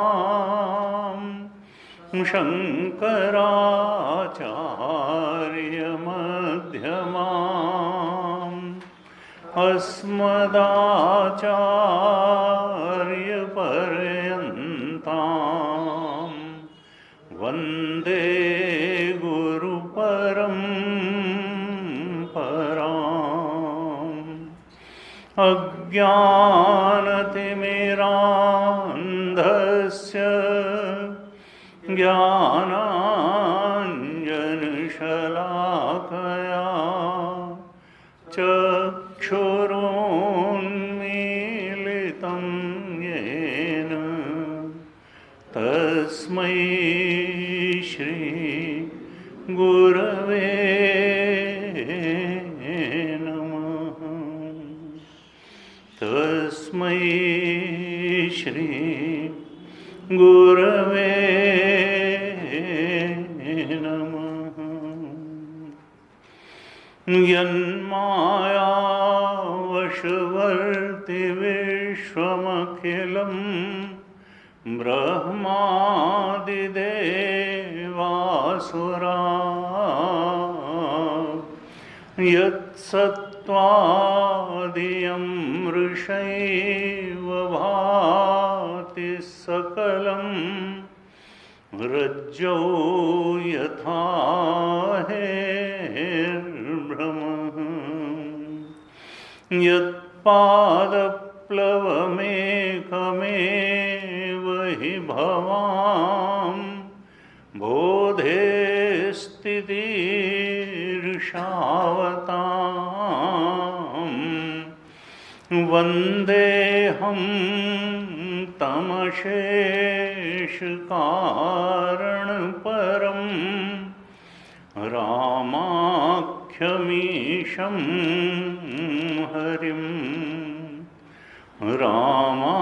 सदाशिवसमारम्भां शङ्कराचार्यमध्यमाम् अस्मदाचार्यपर्यन्तां वन्दे गुरुपरम्पराम्। अज्ञानतिमिरान्धस्य ज्ञानाञ्जनशलाकया चक्षुरुन्मीलितं येन तस्मै श्री गुरवे तस्मै श्री गुरवे नमः। यन्मायावशवर्ति विश्वमखिलं ब्रह्मादिदेवासुरा यत्सत्त्वादियं ऋषैव भाति सकलं रज्जौ यथा हेर्भ्रमः यत्पादप्लवमेकमेव हि भवां बोधे स्थितिर्षावतां वन्देऽहं तमशेषकारणपरं रामाख्यमीशं हरिं रामाख्यमीशं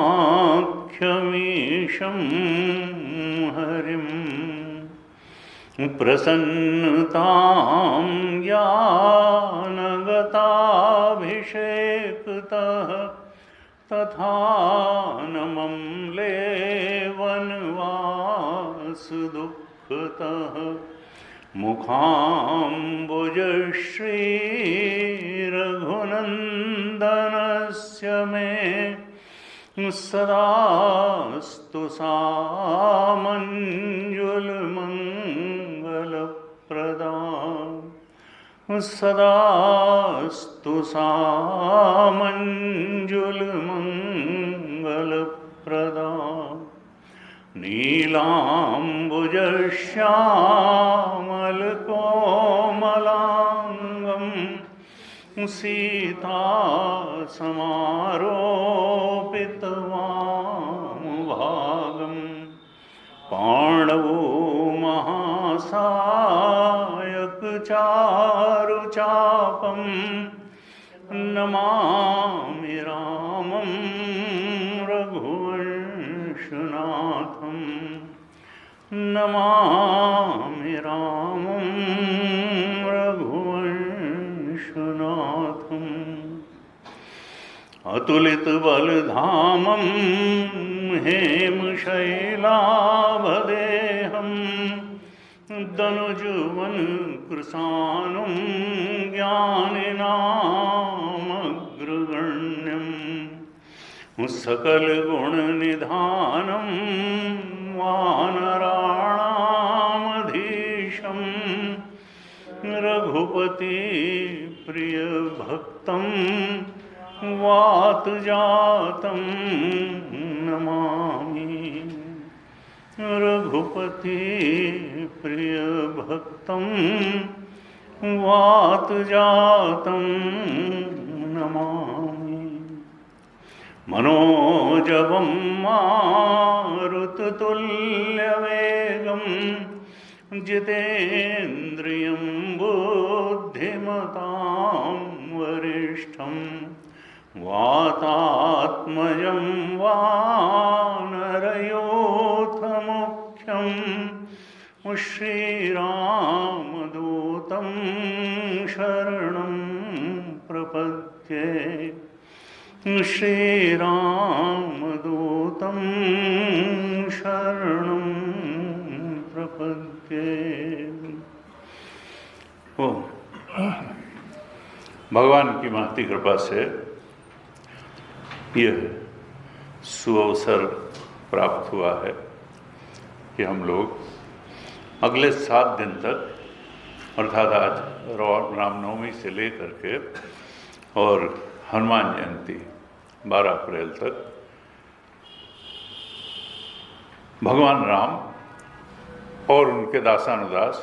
हरिं प्रसन्नतां ज्ञानगताभिषेकतः तथा नमं लेवनवासदुःखतः मुखाम्बुजश्रीरघुनन्दनस्य मे सदास्तु सामञ्जुलमङ्गलप्रदा सदास्तु सामञ्जुलमङ्गलप्रदा नीलाम्बुजश्यामलकोमलाङ्गं सीतासमारोपितवामभागं पाणवो महासायकचारुचापं नमामि रामं रघुवंशनाथं नमामि रामं रघुवंशनाथम् अतुलितबलधामं हेमशैलाभदेहं दनुजुवनकृशानुं ज्ञानिनामग्रगण्यं सकलगुणनिधानं वानराणामधीशं रघुपतिप्रियभक्तं वातजातं नमामि रघुपतिप्रियभक्तं वातजातं नमामि मनोजवं मारुततुल्यवेगं जितेन्द्रियं बुद्धिमतां वरिष्ठं वातात्मजं वानरयोथमुख्यं श्रीरामदूतं शरणं प्रपद्ये श्रीरामदूतं शरणं प्रपद्ये। भगवान की महती कृपा से यह सुअवसर प्राप्त हुआ है कि हम लोग अगले 7 दिन तक अर्थात आज रामनवमी से लेकर के और हनुमान जयंती 12 अप्रैल तक भगवान राम और उनके दासानुदास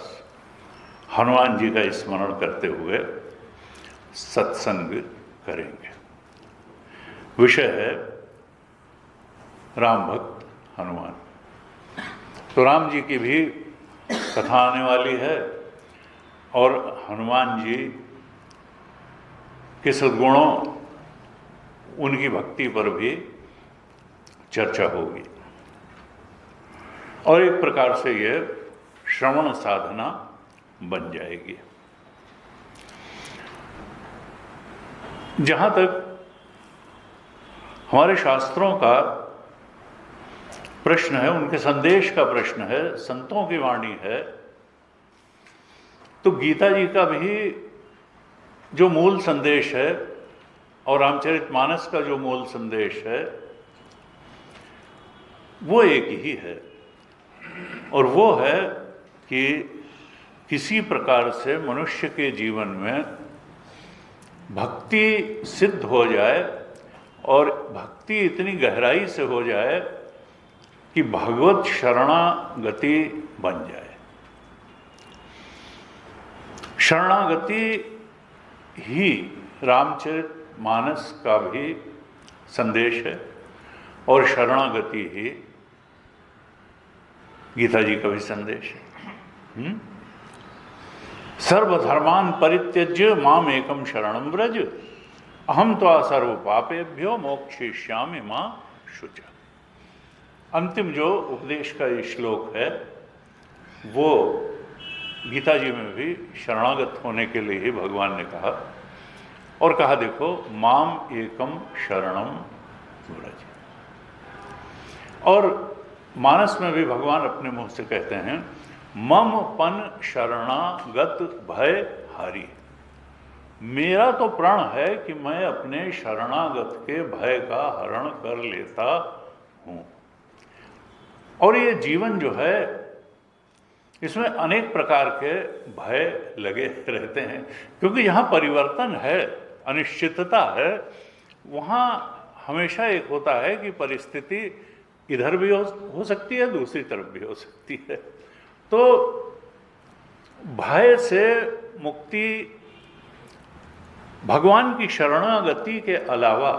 हनुमान जी का स्मरण करते हुए सत्संग करेंगे। विषय है राम भक्त हनुमान। तो राम जी की भी कथा आने वाली है और हनुमान जी के सद्गुणों उनकी भक्ति पर भी चर्चा होगी और एक प्रकार से यह श्रवण साधना बन जाएगी। जहाँ तक हमारे शास्त्रों का प्रश्न है, उनके संदेश का प्रश्न है, संतों की वाणी है, तो गीता जी का भी जो मूल संदेश है और रामचरितमानस का जो मूल संदेश है वो एक ही है और वो है कि किसी प्रकार से मनुष्य के जीवन में भक्ति सिद्ध हो जाए और भक्ति इतनी गहराई से हो जाए कि भगवत शरणागति बन जाए। शरणागति ही रामचरितमानस का भी संदेश है और शरणागति ही गीता जी का भी संदेश है। सर्वधर्मान परित्यज्य माम एकम शरणं व्रज अहम त्वा सर्व पापेभ्यो मोक्षयिष्यामि मां शुचा। अंतिम जो उपदेश का ये श्लोक है वो गीता जी में भी शरणागत होने के लिए ही भगवान ने कहा और कहा देखो माम एकम शरणं व्रज। और मानस में भी भगवान अपने मुंह से कहते हैं मम पन शरणागत भय हारी। मेरा तो प्रण है कि मैं अपने शरणागत के भय का हरण कर लेता हूं। और ये जीवन जो है इसमें अनेक प्रकार के भय लगे रहते हैं क्योंकि यहाँ परिवर्तन है, अनिश्चितता है। वहाँ हमेशा एक होता है कि परिस्थिति इधर भी हो सकती है, दूसरी तरफ भी हो सकती है। तो भय से मुक्ति भगवान की शरणागति के अलावा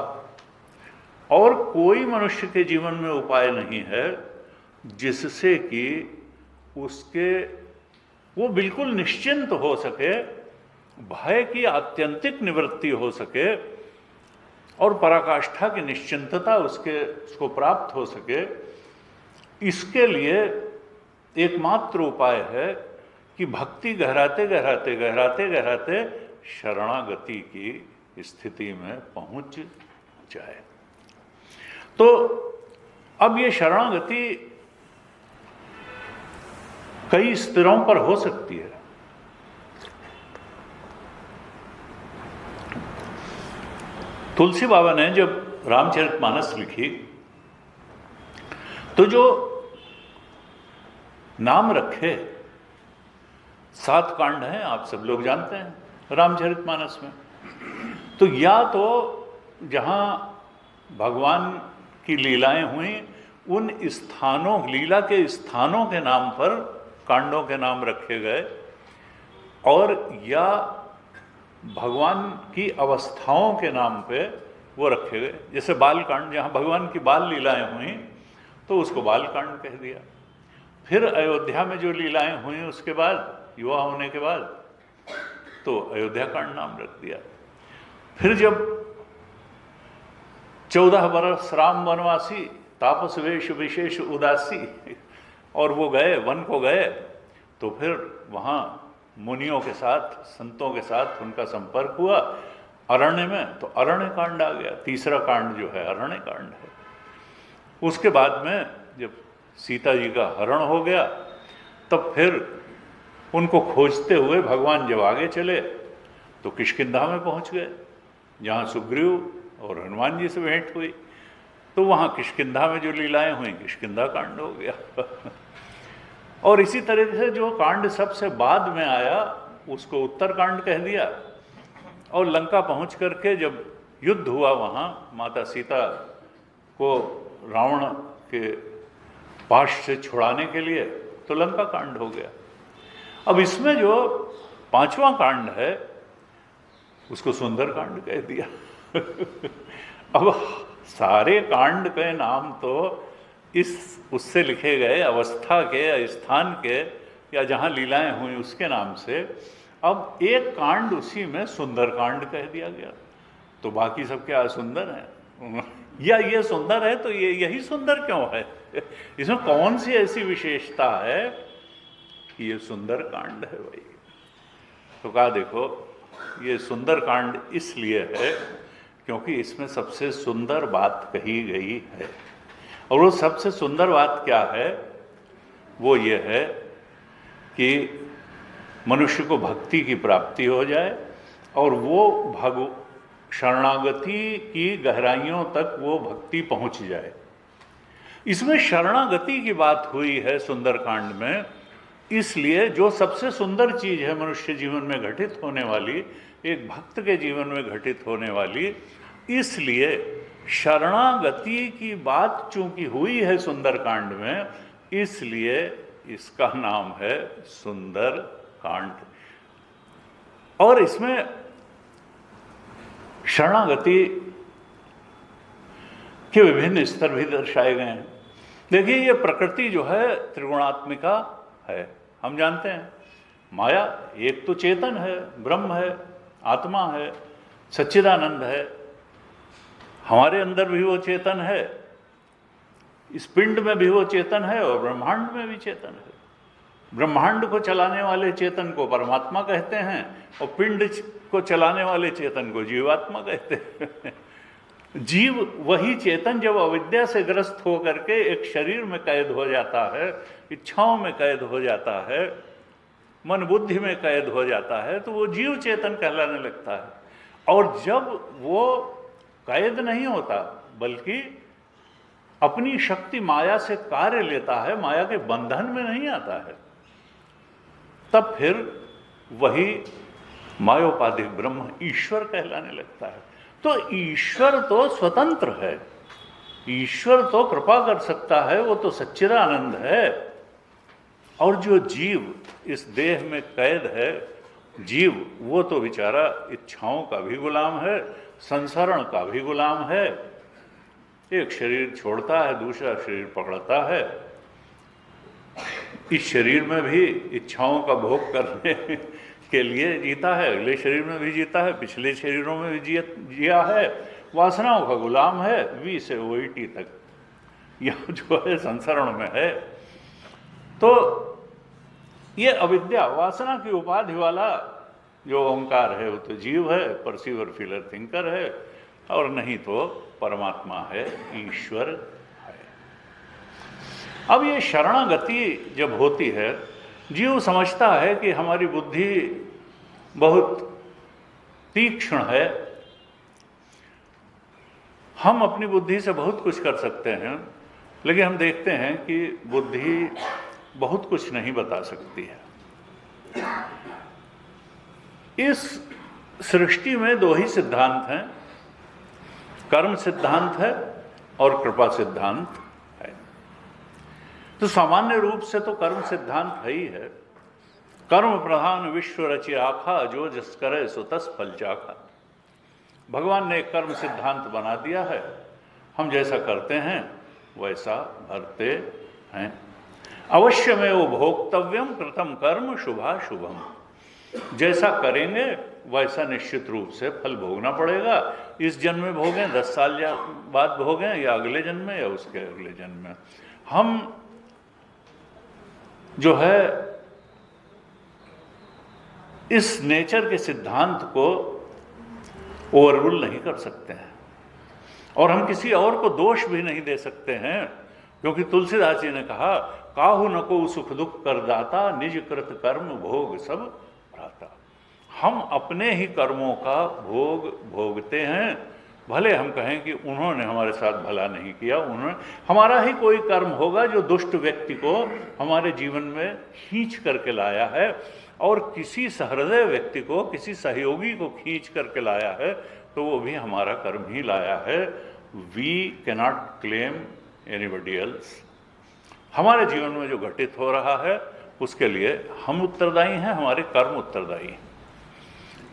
और कोई मनुष्य के जीवन में उपाय नहीं है जिससे कि उसके वो बिल्कुल निश्चिंत हो सके भय की आत्यंतिक निवृत्ति हो सके और पराकाष्ठा की निश्चिंतता उसको प्राप्त हो सके, इसके लिए एकमात्र उपाय है कि भक्ति गहराते गहराते गहराते गहराते शरणागति की स्थिति में पहुंच जाए। तो अब ये शरणागति कई स्तरों पर हो सकती है। तुलसी बाबा ने जब रामचरितमानस लिखी तो जो नाम रखे 7 कांड हैं, आप सब लोग जानते हैं रामचरितमानस में। तो या तो जहां भगवान की लीलाएं हुई उन स्थानों, लीला के स्थानों के नाम पर कांडों के नाम रखे गए, और या भगवान की अवस्थाओं के नाम पे वो रखे गए। जैसे बाल कांड, जहाँ भगवान की बाल लीलाएं हुई तो उसको बाल कांड कह दिया। फिर अयोध्या में जो लीलाएं हुई उसके बाद, युवा होने के बाद, तो अयोध्या कांड नाम रख दिया। फिर जब 14 बरस राम वनवासी, तापस वेश विशेष उदासी, और वो गए, वन को गए, तो फिर वहाँ मुनियों के साथ, संतों के साथ उनका संपर्क हुआ अरण्य में, तो अरण्य कांड आ गया। तीसरा कांड जो है अरण्य कांड है। उसके बाद में जब सीता जी का हरण हो गया, तब फिर उनको खोजते हुए भगवान जब आगे चले तो किष्किंधा में पहुंच गए, जहाँ सुग्रीव और हनुमान जी से भेंट हुई। तो वहाँ किष्किंधा में जो लीलाएं हुई, किष्किंधा कांड हो गया। और इसी तरह से जो कांड सबसे बाद में आया उसको उत्तर कांड कह दिया। और लंका पहुंच करके जब युद्ध हुआ वहाँ माता सीता को रावण के पाश से छुड़ाने के लिए, तो लंका कांड हो गया। अब इसमें जो 5वां कांड है उसको सुंदर कांड कह दिया। अब सारे कांड के नाम तो उससे लिखे गए अवस्था के, स्थान के, या जहाँ लीलाएं हुई उसके नाम से। अब एक कांड उसी में सुंदर कांड कह दिया गया, तो बाकी सब क्या सुंदर है? या ये सुंदर है तो ये यही सुंदर क्यों है? इसमें कौन सी ऐसी विशेषता है कि ये सुंदर कांड है भाई? तो कहा देखो, ये सुंदर कांड इसलिए है क्योंकि इसमें सबसे सुंदर बात कही गई है। और वो सबसे सुंदर बात क्या है? वो ये है कि मनुष्य को भक्ति की प्राप्ति हो जाए और वो शरणागति की गहराइयों तक वो भक्ति पहुंच जाए। इसमें शरणागति की बात हुई है सुंदरकांड में, इसलिए जो सबसे सुंदर चीज है मनुष्य जीवन में घटित होने वाली, एक भक्त के जीवन में घटित होने वाली, इसलिए शरणागति की बात चूंकि हुई है सुंदरकांड में, इसलिए इसका नाम है सुंदर कांड। और इसमें शरणागति के विभिन्न स्तर भी दर्शाए गए हैं। देखिए, ये प्रकृति जो है त्रिगुणात्मिका है, हम जानते हैं। माया एक तो चेतन है, ब्रह्म है, आत्मा है, सच्चिदानंद है। हमारे अंदर भी वो चेतन है, इस पिंड में भी वो चेतन है और ब्रह्मांड में भी चेतन है। ब्रह्मांड को चलाने वाले चेतन को परमात्मा कहते हैं और पिंड को चलाने वाले चेतन को जीवात्मा कहते हैं। जीव वही चेतन जब अविद्या से ग्रस्त होकर के एक शरीर में कैद हो जाता है, इच्छाओं में कैद हो जाता है, मन बुद्धि में कैद हो जाता है, तो वो जीव चेतन कहलाने लगता है। और जब वो कैद नहीं होता बल्कि अपनी शक्ति माया से कार्य लेता है, माया के बंधन में नहीं आता है, तब फिर वही मायोपाधिक ब्रह्म ईश्वर कहलाने लगता है। तो ईश्वर तो स्वतंत्र है, ईश्वर तो कृपा कर सकता है, वो तो सच्चिदानंद है। और जो जीव इस देह में कैद है, जीव वो तो बेचारा इच्छाओं का भी गुलाम है, संसरण का भी गुलाम है। एक शरीर छोड़ता है, दूसरा शरीर पकड़ता है। इस शरीर में भी इच्छाओं का भोग करने के लिए जीता है, अगले शरीर में भी जीता है, पिछले शरीरों में भी जिया है, वासनाओं का गुलाम है, वी से ओईटी तक यह जो है संसरण में है। तो ये अविद्या, वासना की उपाधि वाला जो ओंकार है वो तो जीव है, परसीवर, फीलर, थिंकर है, और नहीं तो परमात्मा है, ईश्वर है। अब ये शरणागति जब होती है, जीव समझता है कि हमारी बुद्धि बहुत तीक्ष्ण है, हम अपनी बुद्धि से बहुत कुछ कर सकते हैं, लेकिन हम देखते हैं कि बुद्धि बहुत कुछ नहीं बता सकती है। इस सृष्टि में दो ही सिद्धांत हैं, कर्म सिद्धांत है और कृपा सिद्धांत है। तो सामान्य रूप से तो कर्म सिद्धांत है ही है। कर्म प्रधान विश्व रचि आखा, जो जिस करे सो तस फल चाखा। भगवान ने एक कर्म सिद्धांत बना दिया है, हम जैसा करते हैं वैसा भरते हैं। अवश्य में वो भोक्तव्यम कृतम कर्म शुभाशुभम, जैसा करेंगे वैसा निश्चित रूप से फल भोगना पड़ेगा। इस जन्म में भोगें, 10 साल बाद भोगें, या अगले जन्म में, या उसके अगले जन्म में। हम जो है इस नेचर के सिद्धांत को ओवररूल नहीं कर सकते हैं, और हम किसी और को दोष भी नहीं दे सकते हैं, क्योंकि तुलसीदास जी ने कहा, काहू न को सुख दुख कर दाता, निज कृत कर्म भोग सब भ्राता। हम अपने ही कर्मों का भोग भोगते हैं, भले हम कहें कि उन्होंने हमारे साथ भला नहीं किया, उन्होंने, हमारा ही कोई कर्म होगा जो दुष्ट व्यक्ति को हमारे जीवन में खींच करके लाया है, और किसी सहृदय व्यक्ति को, किसी सहयोगी को खींच करके लाया है, तो वो भी हमारा कर्म ही लाया है। We cannot claim anybody else. हमारे जीवन में जो घटित हो रहा है उसके लिए हम उत्तरदायी हैं, हमारे कर्म उत्तरदायी हैं।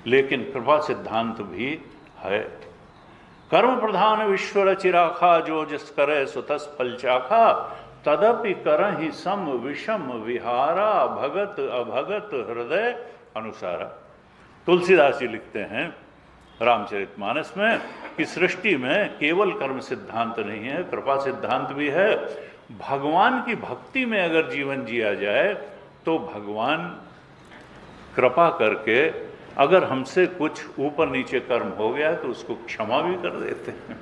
लेकिन कृपा सिद्धांत भी है। कर्म प्रधान विश्व रचिराखा, जो जिस करे सो तस फल चाखा। तदपि करहि सम विषम विहारा, भगत अभगत हृदय अनुसारा। तुलसीदास जी लिखते हैं रामचरितमानस में कि सृष्टि में केवल कर्म सिद्धांत नहीं है, कृपा सिद्धांत भी है। भगवान की भक्ति में अगर जीवन जिया जाए तो भगवान कृपा करके, अगर हमसे कुछ ऊपर नीचे कर्म हो गया तो उसको क्षमा भी कर देते हैं।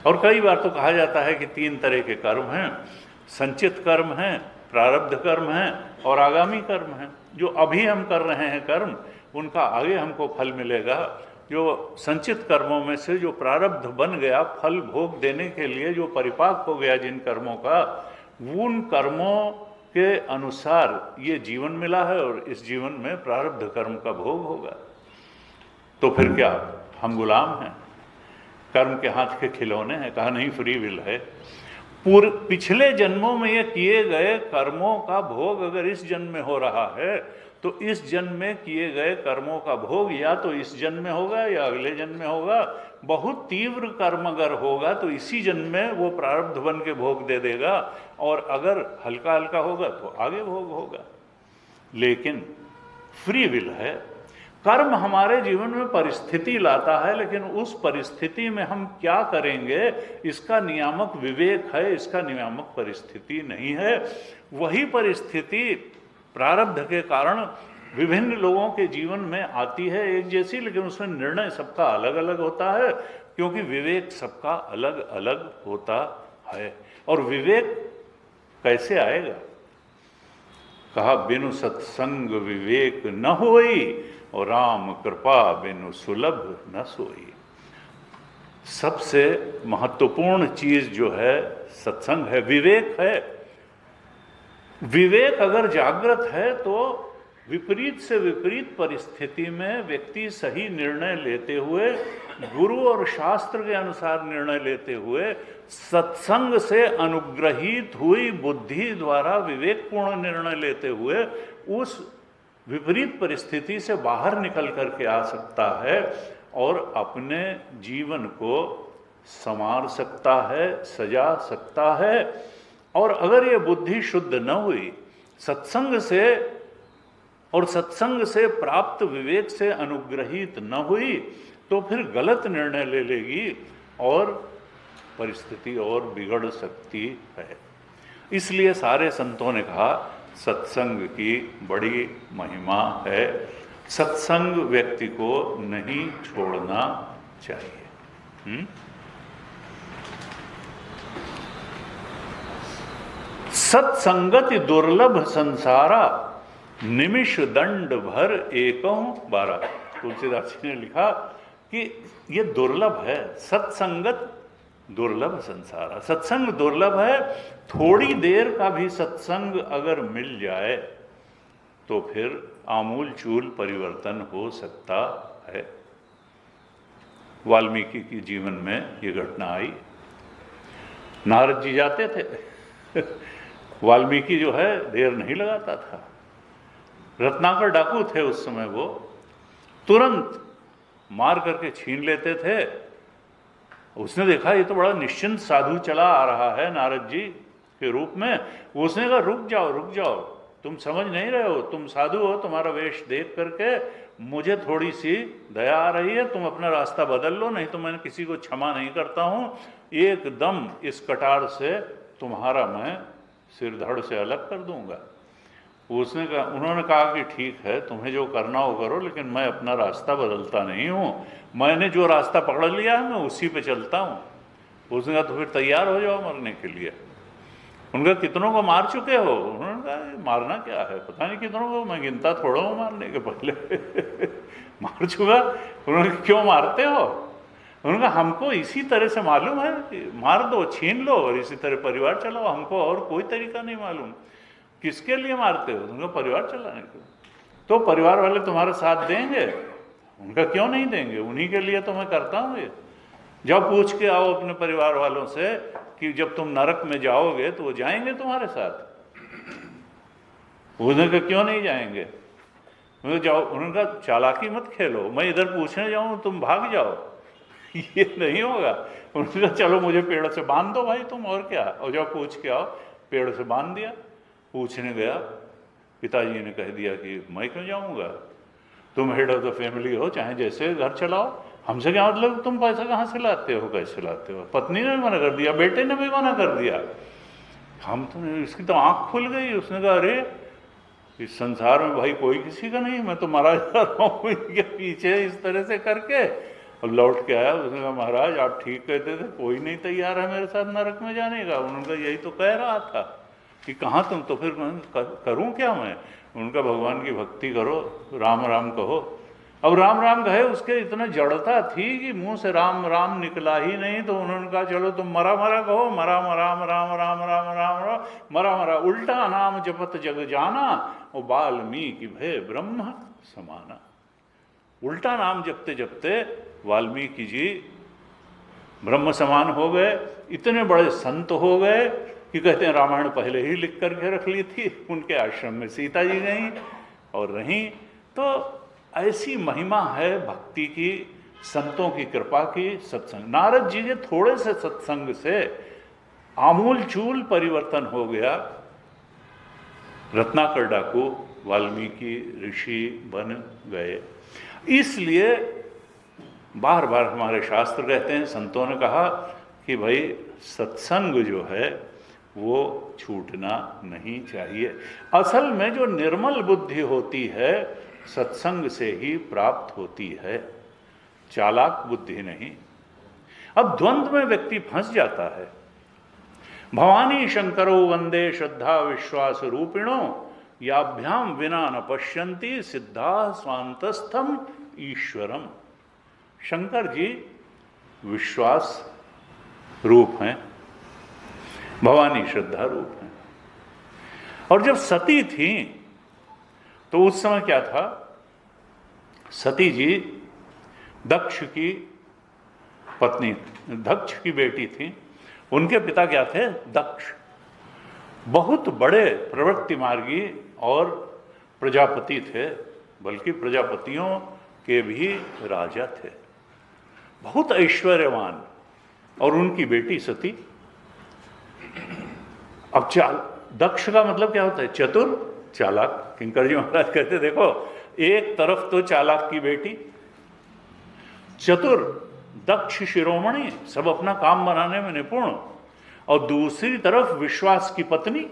और कई बार तो कहा जाता है कि 3 तरह के कर्म हैं, संचित कर्म हैं, प्रारब्ध कर्म हैं, और आगामी कर्म हैं। जो अभी हम कर रहे हैं कर्म, उनका आगे हमको फल मिलेगा। जो संचित कर्मों में से जो प्रारब्ध बन गया, फल भोग देने के लिए जो परिपाक हो गया जिन कर्मों का, उन कर्मों के अनुसार ये जीवन मिला है, और इस जीवन में प्रारब्ध कर्म का भोग होगा। तो फिर क्या हम गुलाम हैं, कर्म के हाथ के खिलौने हैं? कहा नहीं, फ्री विल है। पिछले जन्मों में ये किए गए कर्मों का भोग अगर इस जन्म में हो रहा है, तो इस जन्म में किए गए कर्मों का भोग या तो इस जन्म में होगा या अगले जन्म में होगा। बहुत तीव्र कर्म अगर होगा तो इसी जन्म में वो प्रारब्ध बन के भोग दे देगा, और अगर हल्का हल्का होगा तो आगे भोग होगा। लेकिन फ्री विल है। कर्म हमारे जीवन में परिस्थिति लाता है, लेकिन उस परिस्थिति में हम क्या करेंगे इसका नियामक विवेक है, इसका नियामक परिस्थिति नहीं है। वही परिस्थिति प्रारब्ध के कारण विभिन्न लोगों के जीवन में आती है एक जैसी, लेकिन उसमें निर्णय सबका अलग अलग होता है, क्योंकि विवेक सबका अलग अलग होता है। और विवेक कैसे आएगा? कहा, बिनु सत्संग विवेक न होई, और राम कृपा बिनु सुलभ न सोई। सबसे महत्वपूर्ण चीज जो है सत्संग है, विवेक है। विवेक अगर जागृत है तो विपरीत से विपरीत परिस्थिति में व्यक्ति सही निर्णय लेते हुए, गुरु और शास्त्र के अनुसार निर्णय लेते हुए, सत्संग से अनुग्रहित हुई बुद्धि द्वारा विवेकपूर्ण निर्णय लेते हुए उस विपरीत परिस्थिति से बाहर निकल करके आ सकता है और अपने जीवन को संवार सकता है, सजा सकता है। और अगर ये बुद्धि शुद्ध न हुई, सत्संग से और सत्संग से प्राप्त विवेक से अनुग्रहित न हुई तो फिर गलत निर्णय ले लेगी और परिस्थिति और बिगड़ सकती है। इसलिए सारे संतों ने कहा सत्संग की बड़ी महिमा है, सत्संग व्यक्ति को नहीं छोड़ना चाहिए। सत्संगति दुर्लभ संसारा, निमिष दंड भर एकौ बारा। तुलसीदास जी ने लिखा कि ये दुर्लभ है, सत्संगत दुर्लभ संसार, सत्संग दुर्लभ है। थोड़ी देर का भी सत्संग अगर मिल जाए तो फिर आमूल चूल परिवर्तन हो सकता है। वाल्मीकि की जीवन में ये घटना आई। नारद जी जाते थे वाल्मीकि जो है देर नहीं लगाता था। रत्नाकर डाकू थे उस समय, वो तुरंत मार करके छीन लेते थे। उसने देखा ये तो बड़ा निश्चिंत साधु चला आ रहा है नारद जी के रूप में। उसने कहा रुक जाओ, तुम समझ नहीं रहे हो, तुम साधु हो, तुम्हारा वेश देख करके मुझे थोड़ी सी दया आ रही है, तुम अपना रास्ता बदल लो, नहीं तो मैं किसी को क्षमा नहीं करता हूं। एकदम इस कटार से तुम्हारा मैं सिर धड़ से अलग कर दूंगा। उन्होंने कहा कि ठीक है, तुम्हें जो करना हो करो, लेकिन मैं अपना रास्ता बदलता नहीं हूं, मैंने जो रास्ता पकड़ लिया है मैं उसी पे चलता हूं। उसने कहा तो फिर तैयार हो जाओ मरने के लिए। उनका कितनों को मार चुके हो? उन्होंने कहा मारना क्या है, पता नहीं कितनों को, मैं गिनता थोड़ा हूँ मारने के पहले मार चुका। उन्होंने क्यों मारते हो? उन्होंने कहा हमको इसी तरह से मालूम है कि मार दो, छीन लो और इसी तरह परिवार चलाओ, हमको और कोई तरीका नहीं मालूम। किसके लिए मारते हो? उनका परिवार चलाने को। तो परिवार वाले तुम्हारा साथ देंगे? उनका क्यों नहीं देंगे, उन्हीं के लिए तो मैं करता हूँ ये। जब पूछ के आओ अपने परिवार वालों से कि जब तुम नरक में जाओगे तो वो जाएंगे तुम्हारे साथ? उन्होंने कहा क्यों नहीं जाएंगे? जाओ। उन्होंने कहा चालाकी मत खेलो, मैं इधर पूछने जाऊँ तुम भाग जाओ, ये नहीं होगा। उन्होंने कहा चलो मुझे पेड़ से बांध दो भाई तुम, और क्या। और जब पूछ के आओ, पेड़ से बांध दिया। पूछने गया, पिताजी ने कह दिया कि मैं क्यों जाऊंगा, तुम हेड ऑफ द फैमिली हो, चाहे जैसे घर चलाओ, हमसे क्या मतलब, तुम पैसा कहाँ से लाते हो, कैसे लाते हो? पत्नी ने भी मना कर दिया, बेटे ने भी मना कर दिया। हम तो, इसकी तो आंख खुल गई। उसने कहा अरे इस संसार में भाई कोई किसी का नहीं, मैं तो मारा जा रहा हूँ इनके पीछे इस तरह से करके। और लौट के आया, उसने कहा महाराज आप ठीक कहते थे, कोई नहीं तैयार है मेरे साथ नरक में जाने का। उन्होंने कहा यही तो कह रहा था कि कहाँ तुम, तो फिर करूं क्या मैं? उनका भगवान की भक्ति करो, राम राम कहो। अब राम राम कहे, उसके इतना जड़ता थी कि मुंह से राम राम निकला ही नहीं। तो उन्होंने कहा चलो तुम मरा मरा कहो, मरा मरा राम राम राम राम राम मरा मरा, उल्टा नाम जपत जग जाना, और वाल्मीकि भय ब्रह्म समाना। उल्टा नाम जपते जपते वाल्मीकि जी ब्रह्म समान हो गए, इतने बड़े संत हो गए कि कहते हैं रामायण पहले ही लिख करके रख ली थी। उनके आश्रम में सीता जी गई और रहीं। तो ऐसी महिमा है भक्ति की, संतों की कृपा की, सत्संग। नारद जी के थोड़े से सत्संग से आमूल चूल परिवर्तन हो गया। रत्नाकर डाकू वाल्मीकि ऋषि बन गए। इसलिए बार बार हमारे शास्त्र कहते हैं, संतों ने कहा कि भाई सत्संग जो है वो छूटना नहीं चाहिए। असल में जो निर्मल बुद्धि होती है सत्संग से ही प्राप्त होती है, चालाक बुद्धि नहीं। अब द्वंद्व में व्यक्ति फंस जाता है। भवानी शंकरो वंदे श्रद्धा विश्वास रूपिणो, याभ्याम विना न पश्यन्ति सिद्धा स्वांतस्थम ईश्वरम। शंकर जी विश्वास रूप हैं, भवानी श्रद्धा रूप हैं। और जब सती थी तो उस समय क्या था, सती जी दक्ष की पत्नी, दक्ष की बेटी थी। उनके पिता क्या थे? दक्ष, बहुत बड़े प्रवृत्ति मार्गी और प्रजापति थे, बल्कि प्रजापतियों के भी राजा थे, बहुत ऐश्वर्यवान। और उनकी बेटी सती। अब दक्ष का मतलब क्या होता है? चतुर, चालाक किंकर जी महाराज कहते देखो, एक तरफ तो चालाक की बेटी, चतुर दक्ष शिरोमणि, सब अपना काम बनाने में निपुण, और दूसरी तरफ विश्वास की पत्नी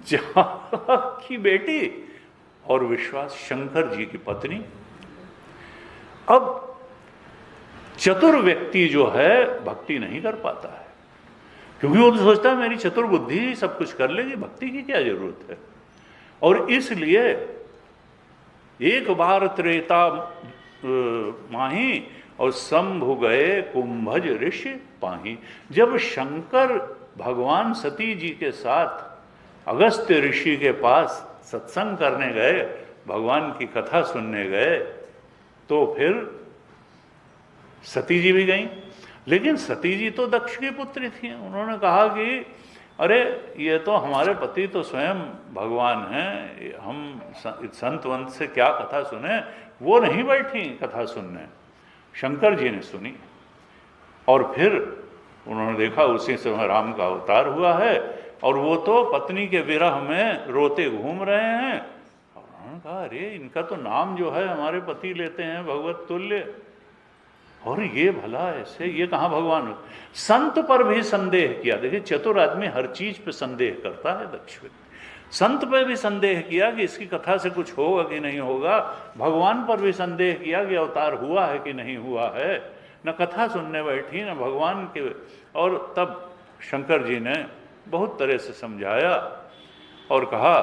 चालाक की बेटी और विश्वास शंकर जी की पत्नी। अब चतुर व्यक्ति जो है भक्ति नहीं कर पाता है, क्योंकि वो तो सोचता है मेरी चतुर बुद्धि ही सब कुछ कर लेगी, भक्ति की क्या जरूरत है। और इसलिए एक बार त्रेता माही और शंभु गए कुंभज ऋषि पाही। जब शंकर भगवान सती जी के साथ अगस्त्य ऋषि के पास सत्संग करने गए, भगवान की कथा सुनने गए, तो फिर सती जी भी गईं। लेकिन सती जी तो दक्ष की पुत्री थी। उन्होंने कहा कि अरे ये तो हमारे पति तो स्वयं भगवान हैं, हम संत वंत से क्या कथा सुने। वो नहीं बैठी कथा सुनने, शंकर जी ने सुनी। और फिर उन्होंने देखा उसी समय राम का अवतार हुआ है, और वो तो पत्नी के विरह में रोते घूम रहे हैं। और उन्होंने कहा अरे इनका तो नाम जो है हमारे पति लेते हैं भगवत तुल्य, और ये भला ऐसे, ये कहाँ भगवान हो। संत पर भी संदेह किया। देखिए चतुर आदमी हर चीज पे संदेह करता है, दक्ष व्यक्ति संत पे भी संदेह किया कि इसकी कथा से कुछ होगा कि नहीं होगा, भगवान पर भी संदेह किया कि अवतार हुआ है कि नहीं हुआ है। न कथा सुनने बैठी न भगवान के। और तब शंकर जी ने बहुत तरह से समझाया और कहा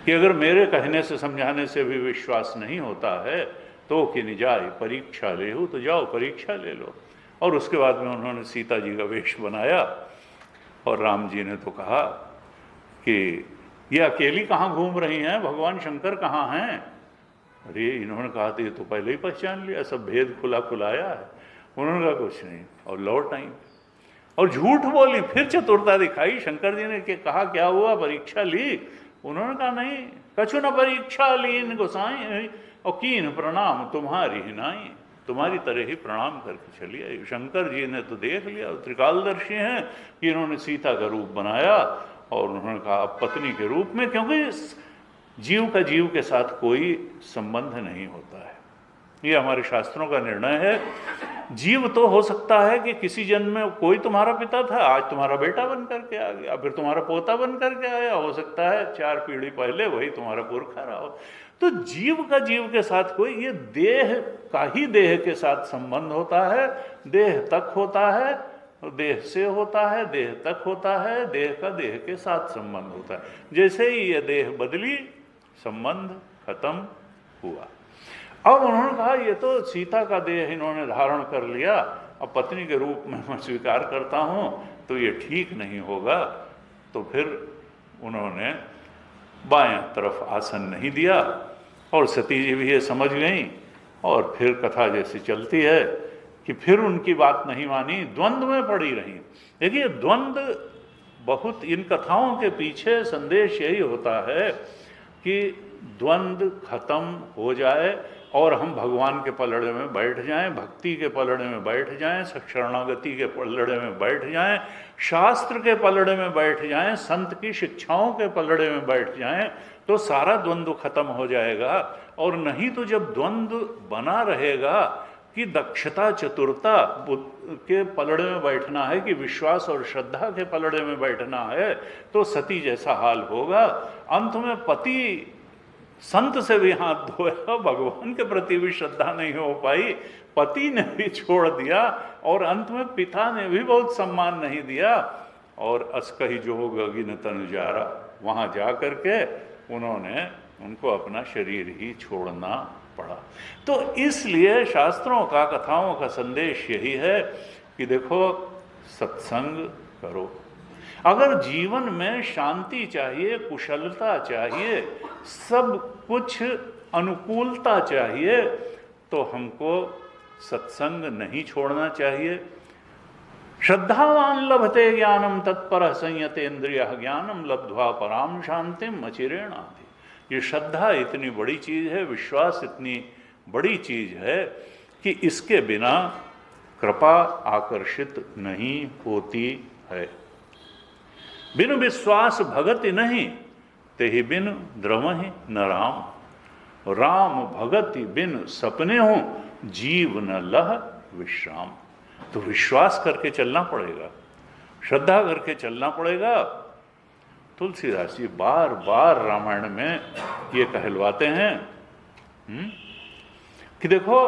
कि अगर मेरे कहने से समझाने से भी विश्वास नहीं होता है तो कि नहीं जाए परीक्षा ले हो, तो जाओ परीक्षा ले लो। और उसके बाद में उन्होंने सीता जी का वेश बनाया, और राम जी ने तो कहा कि ये अकेली कहाँ घूम रही हैं, भगवान शंकर कहाँ हैं। अरे इन्होंने कहा तो ये तो पहले ही पहचान लिया, सब भेद खुला खुलाया है। उन्होंने कहा कुछ नहीं, और लौट आई और झूठ बोली। फिर चतुरता दिखाई। शंकर जी ने कहा क्या हुआ, परीक्षा ली। उन्होंने कहा नहीं, कछु न परीक्षा लीन गोसाई और कीन प्रणाम तुम्हारी ही नाई, तुम्हारी तरह ही प्रणाम करके चली आई। शंकर जी ने तो देख लिया, त्रिकालदर्शी हैं, कि इन्होंने सीता का रूप बनाया, और उन्होंने कहा अब पत्नी के रूप में, क्योंकि जीव का जीव के साथ कोई संबंध नहीं होता है। ये हमारे शास्त्रों का निर्णय है। जीव तो हो सकता है कि किसी जन्म में कोई तुम्हारा पिता था, आज तुम्हारा बेटा बन करके आ गया, फिर तुम्हारा पोता बन करके आया, हो सकता है 4 पीढ़ी पहले वही तुम्हारा पुरखा रहा हो। तो जीव का जीव के साथ कोई, ये देह का ही देह के साथ संबंध होता है, देह तक होता है, देह से होता है, देह तक होता है, देह का देह के साथ संबंध होता है। जैसे ही ये देह बदली, संबंध खत्म हुआ। अब उन्होंने कहा ये तो सीता का देह इन्होंने धारण कर लिया, अब पत्नी के रूप में मैं स्वीकार करता हूँ, तो ये ठीक नहीं होगा। तो फिर उन्होंने बाएं तरफ आसन नहीं दिया, और सती जी भी ये समझ गई। और फिर कथा जैसी चलती है कि फिर उनकी बात नहीं मानी, द्वंद्व में पड़ी रही। देखिए द्वंद्व बहुत, इन कथाओं के पीछे संदेश यही होता है कि द्वंद्व खत्म हो जाए और हम भगवान के पलड़े में बैठ जाएं, भक्ति के पलड़े में बैठ जाएं, शरणागति के पलड़े में बैठ जाएं, शास्त्र के पलड़े में बैठ जाएं, संत की शिक्षाओं के पलड़े में बैठ जाएं, तो सारा द्वंद्व खत्म हो जाएगा। और नहीं तो जब द्वंद्व बना रहेगा कि दक्षता चतुरता के पलड़े में बैठना है कि विश्वास और श्रद्धा के पलड़े में बैठना है, तो सती जैसा हाल होगा। अंत में पति संत से भी हाथ धोया, भगवान के प्रति भी श्रद्धा नहीं हो पाई, पति ने भी छोड़ दिया, और अंत में पिता ने भी बहुत सम्मान नहीं दिया। और अस्कही जोग अगिन तनुजारा, वहाँ जा करके उन्होंने उनको अपना शरीर ही छोड़ना पड़ा। तो इसलिए शास्त्रों का, कथाओं का संदेश यही है कि देखो सत्संग करो। अगर जीवन में शांति चाहिए, कुशलता चाहिए, सब कुछ अनुकूलता चाहिए, तो हमको सत्संग नहीं छोड़ना चाहिए। श्रद्धावान लभते ज्ञानम तत्पर संयतेन्द्रिय ज्ञानम लब्ध्वा पराम शांतिम अचिरेणाधि। ये श्रद्धा इतनी बड़ी चीज है, विश्वास इतनी बड़ी चीज है कि इसके बिना कृपा आकर्षित नहीं होती है। बिनु विश्वास भगति नहीं, तेहि बिन द्रवहि न राम, राम भगति बिन सपने हो, जीव न लह विश्राम। तो विश्वास करके चलना पड़ेगा, श्रद्धा करके चलना पड़ेगा। तुलसीदास जी बार बार रामायण में ये कहलवाते हैं कि देखो,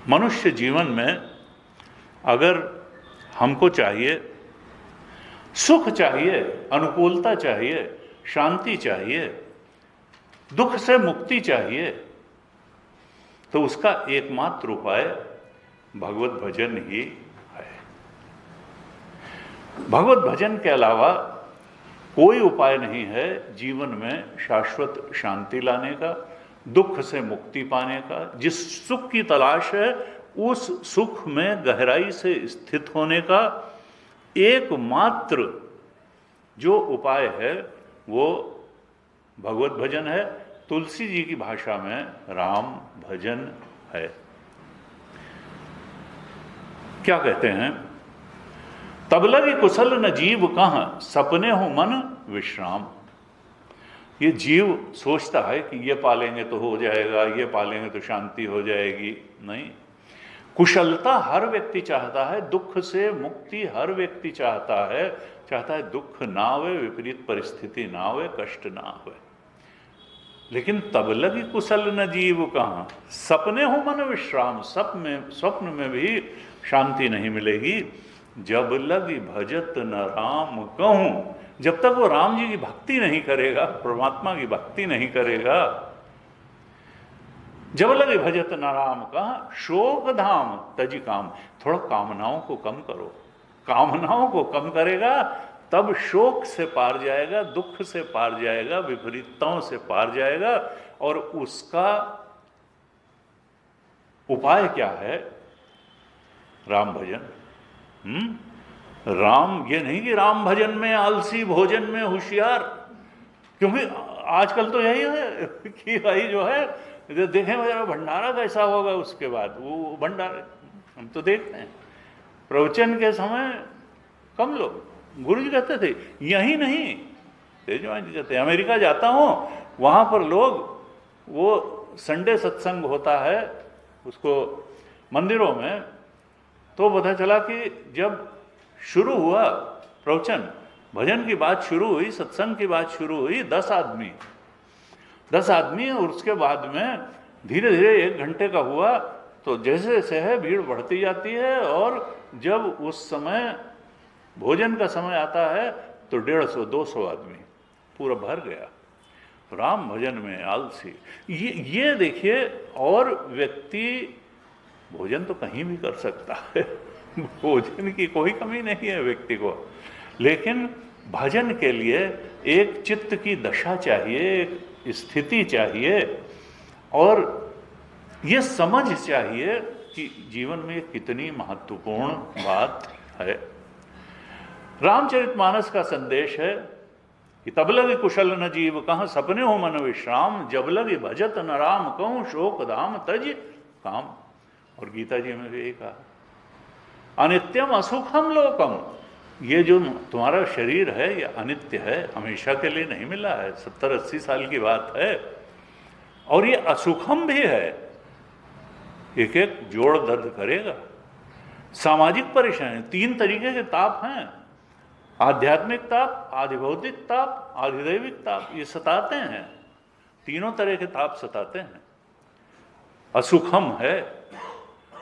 मनुष्य जीवन में अगर हमको चाहिए, सुख चाहिए, अनुकूलता चाहिए, शांति चाहिए, दुख से मुक्ति चाहिए, तो उसका एकमात्र उपाय भगवत भजन ही है। भगवत भजन के अलावा कोई उपाय नहीं है जीवन में शाश्वत शांति लाने का, दुख से मुक्ति पाने का। जिस सुख की तलाश है उस सुख में गहराई से स्थित होने का एकमात्र जो उपाय है वो भगवत भजन है। तुलसी जी की भाषा में राम भजन है। क्या कहते हैं? तब लगे कुशल न जीव कहाँ, सपने हो मन विश्राम। ये जीव सोचता है कि ये पालेंगे तो हो जाएगा, ये पालेंगे तो शांति हो जाएगी। नहीं, कुशलता हर व्यक्ति चाहता है, दुख से मुक्ति हर व्यक्ति चाहता है दुख ना आवे, विपरीत परिस्थिति ना आवे, कष्ट ना आवे। लेकिन तब लगी कुशल न जीव कहाँ, सपने हो मन विश्राम। स्वप्न में भी शांति नहीं मिलेगी। जब लगी भजत न राम कहूं, जब तक वो राम जी की भक्ति नहीं करेगा, परमात्मा की भक्ति नहीं करेगा। जब लगे भजत न राम कहाँ, शोक धाम तजी काम। थोड़ा कामनाओं को कम करो, कामनाओं को कम करेगा तब शोक से पार जाएगा, दुख से पार जाएगा, विपरीतताओं से पार जाएगा। और उसका उपाय क्या है? राम भजन। राम, ये नहीं कि राम भजन में आलसी, भोजन में होशियार। क्योंकि आजकल तो यही है कि भाई जो है देखें जरा भंडारा कैसा होगा, उसके बाद वो भंडारे हम तो देखते हैं। प्रवचन के समय कम लोग, गुरु जी कहते थे यही नहीं, तेजवान जी कहते, अमेरिका जाता हूँ वहाँ पर लोग, वो संडे सत्संग होता है उसको मंदिरों में, तो पता चला कि जब शुरू हुआ प्रवचन, भजन की बात शुरू हुई, सत्संग की बात शुरू हुई, 10 आदमी और उसके बाद में धीरे धीरे 1 घंटे का हुआ। तो जैसे जैसे है भीड़ बढ़ती जाती है, और जब उस समय भोजन का समय आता है तो 150-200 आदमी पूरा भर गया। राम भजन में आलसी, ये देखिए। और व्यक्ति भोजन तो कहीं भी कर सकता है भोजन की कोई कमी नहीं है व्यक्ति को, लेकिन भजन के लिए एक चित्त की दशा चाहिए, एक स्थिति चाहिए, और ये समझ चाहिए कि जीवन में कितनी महत्वपूर्ण बात है। रामचरितमानस का संदेश है कि तब लगे कुशल न जीव कहाँ, सपने हो मन विश्राम। जब लगे भजत न राम कहूँ, शोक धाम तज काम। और गीता जी में भी यही कहा, अनित्यम असुखम लोकम। ये जो तुम्हारा शरीर है ये अनित्य है, हमेशा के लिए नहीं मिला है, 70-80 साल की बात है। और ये असुखम भी है, एक एक जोड़ दर्द करेगा। सामाजिक परेशानी, 3 तरीके के ताप हैं, आध्यात्मिक ताप, आधिभौतिक ताप, आधिदैविक ताप, ये सताते हैं। तीनों तरह के ताप सताते हैं। असुखम है,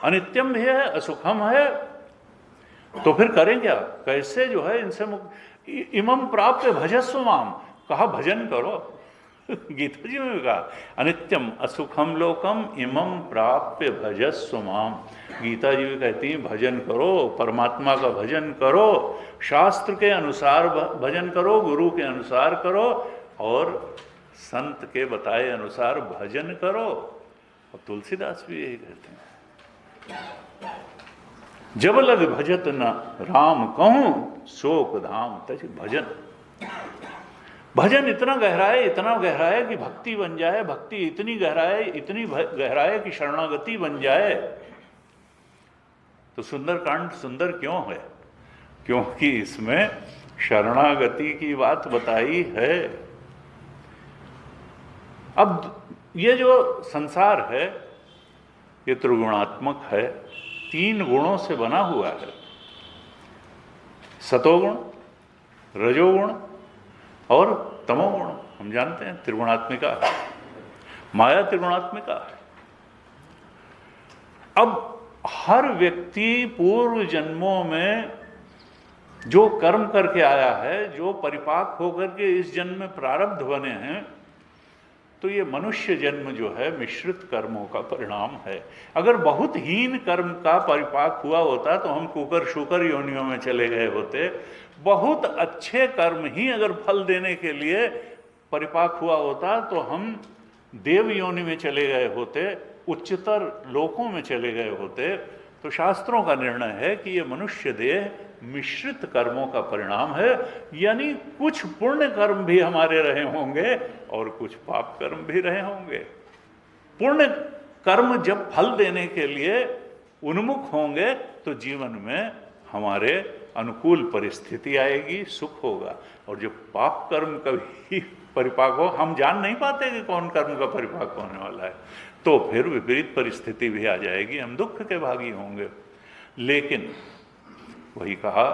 अनित्यम भी है, असुखम है, तो फिर करें क्या? कैसे जो है इनसे मुक्त? इमम प्राप्त भजस्व माम, कहा भजन करो गीता जी में भी कहा अनित्यम असुखम लोकम इमम प्राप्य भजस्व माम। गीता जी भी कहती हैं भजन करो, परमात्मा का भजन करो, शास्त्र के अनुसार भजन करो, गुरु के अनुसार करो, और संत के बताए अनुसार भजन करो। और तुलसीदास भी यही कहते हैं, जब लग भजत न राम कहूँ, शोक धाम तज भजन। भजन इतना गहरा है कि भक्ति बन जाए, भक्ति इतनी गहरा है कि शरणागति बन जाए। तो सुंदरकांड सुंदर क्यों है? क्योंकि इसमें शरणागति की बात बताई है। अब ये जो संसार है ये त्रिगुणात्मक है, 3 गुणों से बना हुआ है, सतोगुण, रजोगुण और तमोगुण। हम जानते हैं त्रिगुणात्मिका है, माया त्रिगुणात्मिका है। अब हर व्यक्ति पूर्व जन्मों में जो कर्म करके आया है, जो परिपाक होकर के इस जन्म में प्रारब्ध बने हैं, तो ये मनुष्य जन्म जो है मिश्रित कर्मों का परिणाम है। अगर बहुत हीन कर्म का परिपाक हुआ होता तो हम कुकर शुकर योनियों में चले गए होते। बहुत अच्छे कर्म ही अगर फल देने के लिए परिपाक हुआ होता तो हम देव योनि में चले गए होते, उच्चतर लोकों में चले गए होते। तो शास्त्रों का निर्णय है कि ये मनुष्य देह मिश्रित कर्मों का परिणाम है, यानी कुछ पुण्य कर्म भी हमारे रहे होंगे और कुछ पाप कर्म भी रहे होंगे। पुण्य कर्म जब फल देने के लिए उन्मुख होंगे तो जीवन में हमारे अनुकूल परिस्थिति आएगी, सुख होगा। और जब पाप कर्म कभी परिपाक हो, हम जान नहीं पाते कि कौन कर्म का परिपाक होने वाला है, तो फिर विपरीत परिस्थिति भी आ जाएगी, हम दुख के भागी होंगे। लेकिन वही कहा,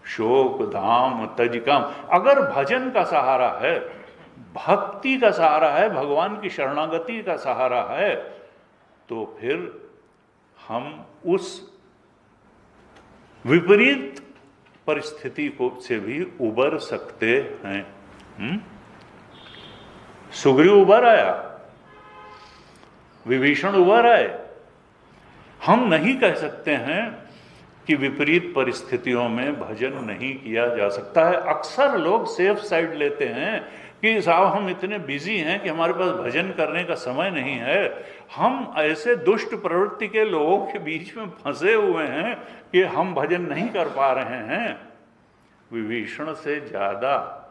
शोक धाम तज काम। अगर भजन का सहारा है, भक्ति का सहारा है, भगवान की शरणागति का सहारा है, तो फिर हम उस विपरीत परिस्थिति को से भी उबर सकते हैं। सुग्रीव उबर आया, विभीषण उबर आए। हम नहीं कह सकते हैं कि विपरीत परिस्थितियों में भजन नहीं किया जा सकता है। अक्सर लोग सेफ साइड लेते हैं कि साहब हम इतने बिजी हैं कि हमारे पास भजन करने का समय नहीं है। हम ऐसे दुष्ट प्रवृत्ति के लोगों के बीच में फंसे हुए हैं कि हम भजन नहीं कर पा रहे हैं। विभीषण से ज़्यादा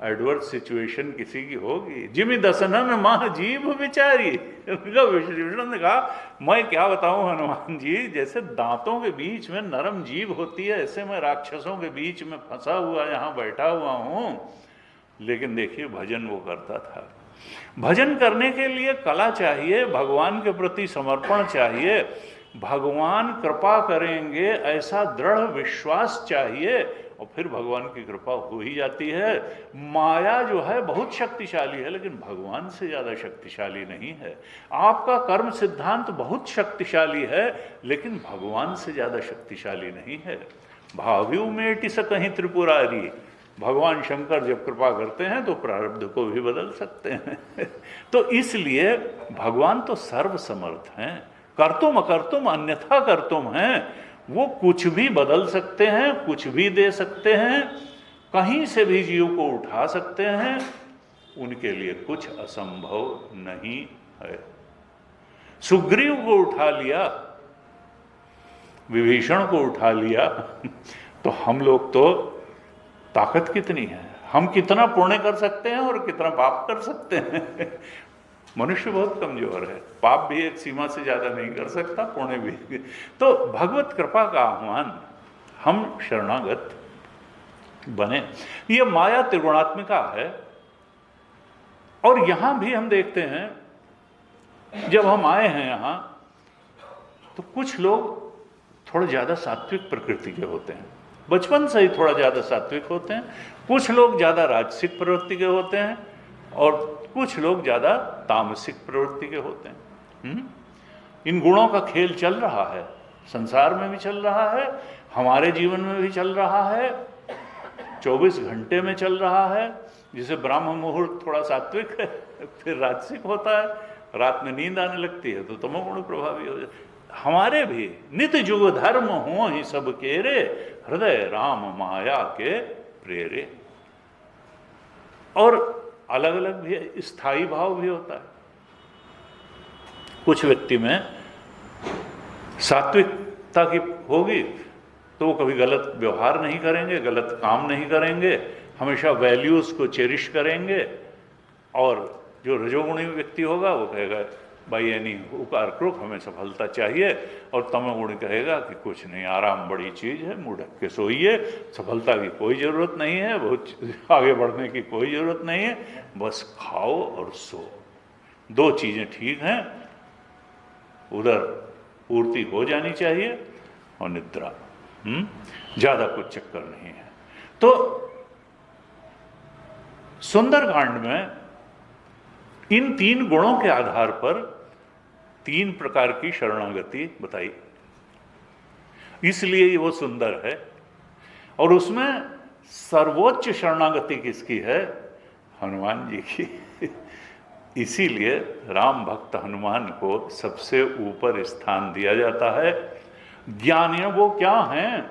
एडवर्स सिचुएशन किसी की होगी। जिमि दसनन माह जीव विचारी। विभीषण ने कहा मैं क्या बताऊं हनुमान जी, जैसे दांतों के बीच में नरम जीव होती है, ऐसे मैं राक्षसों के बीच में फंसा हुआ यहाँ बैठा हुआ हूं। लेकिन देखिए भजन वो करता था। भजन करने के लिए कला चाहिए, भगवान के प्रति समर्पण चाहिए, भगवान कृपा करेंगे ऐसा दृढ़ विश्वास चाहिए, और फिर भगवान की कृपा हो ही जाती है। माया जो है बहुत शक्तिशाली है, लेकिन भगवान से ज़्यादा शक्तिशाली नहीं है। आपका कर्म सिद्धांत बहुत शक्तिशाली है, लेकिन भगवान से ज़्यादा शक्तिशाली नहीं है। भाव्यू में टिस कहीं त्रिपुरारी, भगवान शंकर जब कृपा करते हैं तो प्रारब्ध को भी बदल सकते हैं। तो इसलिए भगवान तो सर्वसमर्थ हैं, कर्तुम अकर्तुम अन्यथा कर्तुम हैं। वो कुछ भी बदल सकते हैं, कुछ भी दे सकते हैं, कहीं से भी जीव को उठा सकते हैं। उनके लिए कुछ असंभव नहीं है। सुग्रीव को उठा लिया, विभीषण को उठा लिया, तो हम लोग तो ताकत कितनी है, हम कितना पुण्य कर सकते हैं और कितना पाप कर सकते हैं। मनुष्य बहुत कमजोर है, पाप भी एक सीमा से ज्यादा नहीं कर सकता, पुण्य भी। तो भगवत कृपा का आह्वान, हम शरणागत बने। ये माया त्रिगुणात्मिका है। और यहां भी हम देखते हैं, जब हम आए हैं यहां, तो कुछ लोग थोड़ा ज्यादा सात्विक प्रकृति के होते हैं, बचपन से ही थोड़ा ज्यादा सात्विक होते हैं। कुछ लोग ज्यादा राजसिक प्रवृत्ति के होते हैं और कुछ लोग ज्यादा तामसिक प्रवृत्ति के होते हैं। इन गुणों का खेल चल रहा है, संसार में भी चल रहा है, हमारे जीवन में भी चल रहा है, 24 घंटे में चल रहा है। जिसे ब्राह्म मुहूर्त थोड़ा सात्विक है, फिर राजसिक होता है, रात में नींद आने लगती है तो तमोगुण प्रभावी हो जाए। हमारे भी नित जुग धर्म हो ही सब केरे, हृदय राम माया के प्रेरे। और अलग अलग भी स्थायी भाव भी होता है। कुछ व्यक्ति में सात्विकता की होगी तो वो कभी गलत व्यवहार नहीं करेंगे, गलत काम नहीं करेंगे, हमेशा वैल्यूज को चेरिश करेंगे। और जो रजोगुणी व्यक्ति होगा वो कहेगा बाई एनी हुक और क्रुक, हमें सफलता चाहिए। और तमोगुण कहेगा कि कुछ नहीं, आराम बड़ी चीज़ है, मुँह ढक के सोइए, सफलता की कोई ज़रूरत नहीं है, बहुत आगे बढ़ने की कोई ज़रूरत नहीं है, बस खाओ और सो, दो चीज़ें ठीक हैं, उधर पूर्ति हो जानी चाहिए और निद्रा, ज़्यादा कुछ चक्कर नहीं है। तो सुंदरकांड में इन 3 गुणों के आधार पर 3 प्रकार की शरणागति बताई, इसलिए वो सुंदर है। और उसमें सर्वोच्च शरणागति किसकी है? हनुमान जी की। इसीलिए राम भक्त हनुमान को सबसे ऊपर स्थान दिया जाता है। ज्ञानी वो क्या हैं?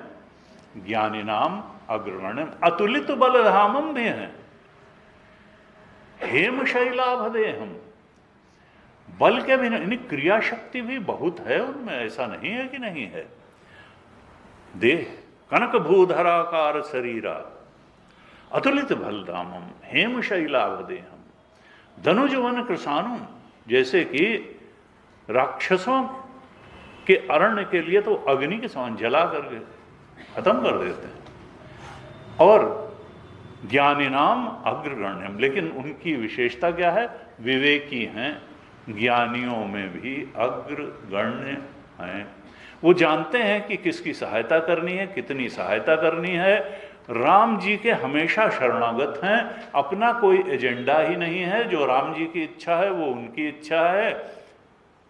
ज्ञानी नाम अग्रगण्यम अतुलित बलधामम भी हैं, हेम शैलाभदेहम, बल के भी नहीं, क्रिया शक्ति भी बहुत है उनमें, ऐसा नहीं है कि नहीं है। देह कनक भूधराकार शरीरा अतुलित बलधामम हेम शैलाभदेहम धनुजवन कृषाणुम, जैसे कि राक्षसों के अरण्य के लिए तो अग्नि के समान जला करके खत्म कर देते हैं। और ज्ञानी नाम अग्रगण्यम, लेकिन उनकी विशेषता क्या है? विवेकी हैं, ज्ञानियों में भी अग्रगण्य हैं। वो जानते हैं कि किसकी सहायता करनी है, कितनी सहायता करनी है। राम जी के हमेशा शरणागत हैं, अपना कोई एजेंडा ही नहीं है, जो राम जी की इच्छा है वो उनकी इच्छा है,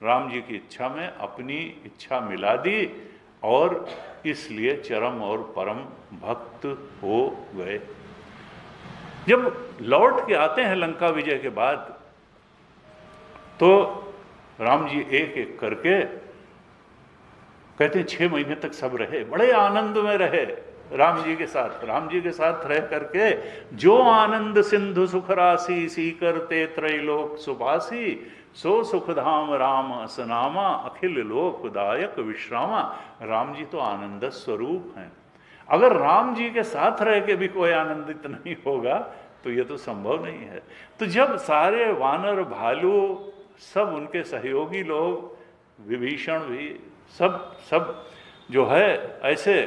राम जी की इच्छा में अपनी इच्छा मिला दी और इसलिए चरम और परम भक्त हो गए। जब लौट के आते हैं लंका विजय के बाद, तो राम जी एक एक करके कहते हैं 6 महीने तक सब रहे, बड़े आनंद में रहे राम जी के साथ। राम जी के साथ रह करके जो आनंद सिंधु सुख राशि सी करते त्रैलोक सुभासी, सो सुखधाम राम असनामा अखिल लोकदायक विश्रामा। राम जी तो आनंद स्वरूप हैं। अगर राम जी के साथ रह के भी कोई आनंदित नहीं होगा तो ये तो संभव नहीं है। तो जब सारे वानर भालू सब उनके सहयोगी लोग, विभीषण भी, सब जो है ऐसे,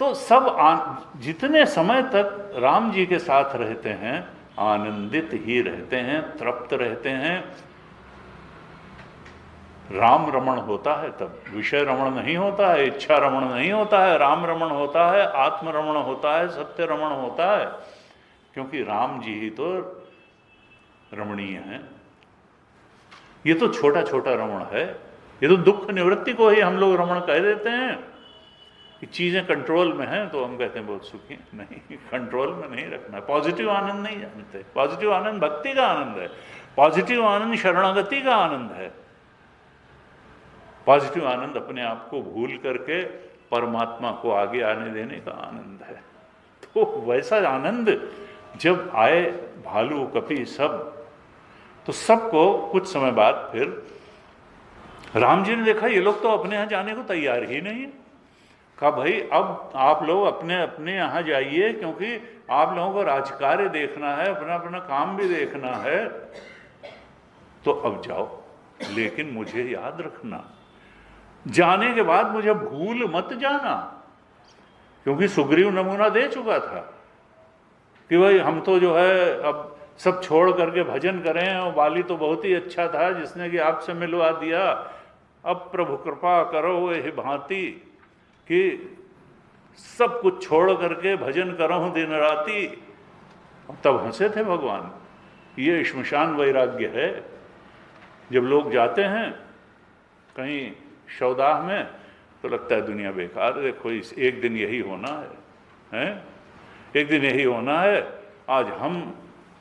तो सब जितने समय तक राम जी के साथ रहते हैं आनंदित ही रहते हैं, तृप्त रहते हैं। राम रमण होता है तब, विषय रमण नहीं होता है, इच्छा रमण नहीं होता है, राम रमण होता है, आत्म रमण होता है, सत्य रमण होता है, क्योंकि राम जी ही तो रमणीय हैं। ये तो छोटा छोटा रमण है, ये तो दुख निवृत्ति को ही हम लोग रमण कह देते हैं कि चीज़ें कंट्रोल में हैं तो हम कहते हैं बहुत सुखी। नहीं, कंट्रोल में नहीं रखना। पॉजिटिव आनंद नहीं जानते। पॉजिटिव आनंद भक्ति का आनंद है, पॉजिटिव आनंद शरणागति का आनंद है, पॉजिटिव आनंद अपने आप को भूल करके परमात्मा को आगे आने देने का आनंद है। तो वैसा आनंद जब आए भालू कपि सब, तो सबको कुछ समय बाद फिर राम जी ने देखा ये लोग तो अपने यहाँ जाने को तैयार ही नहीं है। कहा भाई अब आप लोग अपने अपने यहाँ जाइए, क्योंकि आप लोगों को राजकार्य देखना है, अपना अपना काम भी देखना है, तो अब जाओ, लेकिन मुझे याद रखना, जाने के बाद मुझे भूल मत जाना। क्योंकि सुग्रीव नमूना दे चुका था कि भाई हम तो जो है अब सब छोड़ करके भजन करें, और बाली तो बहुत ही अच्छा था जिसने कि आपसे मिलवा दिया, अब प्रभु कृपा करो वही भांति कि सब कुछ छोड़ करके भजन करो दिन राती। तब हंसे थे भगवान। ये श्मशान वैराग्य है। जब लोग जाते हैं कहीं शवदाह में तो लगता है दुनिया बेकार, देखो इस एक दिन यही होना है, एक दिन यही होना है। आज हम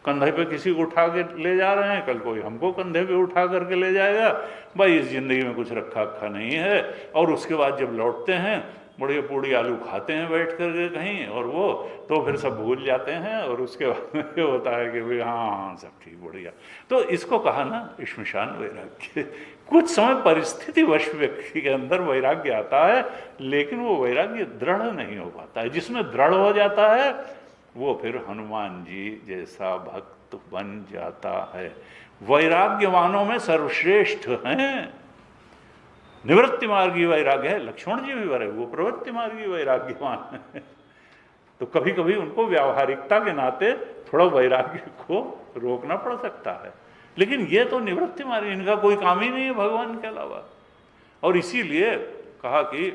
कंधे पे किसी को उठा के ले जा रहे हैं, कल कोई हमको कंधे पे उठा करके ले जाएगा। भाई इस जिंदगी में कुछ रखा रखा नहीं है। और उसके बाद जब लौटते हैं बड़े पूड़ी आलू खाते हैं बैठ करके कहीं, और वो तो फिर सब भूल जाते हैं, और उसके बाद ये होता है कि भाई हाँ सब ठीक बढ़िया। तो इसको कहा ना श्मशान वैराग्य। कुछ समय परिस्थिति वश व्यक्ति के अंदर वैराग्य आता है, लेकिन वो वैराग्य दृढ़ नहीं हो पाता है। जिसमें दृढ़ हो जाता है वो फिर हनुमान जी जैसा भक्त बन जाता है। वैराग्यवानों में सर्वश्रेष्ठ हैं। निवृत्ति मार्गी वैराग्य है, लक्ष्मण जी भी वैराग्य, वो प्रवृत्ति मार्गी वैराग्यवान है। तो कभी कभी उनको व्यावहारिकता के नाते थोड़ा वैराग्य को रोकना पड़ सकता है, लेकिन ये तो निवृत्ति मार्गी, इनका कोई काम ही नहीं है भगवान के अलावा। और इसीलिए कहा कि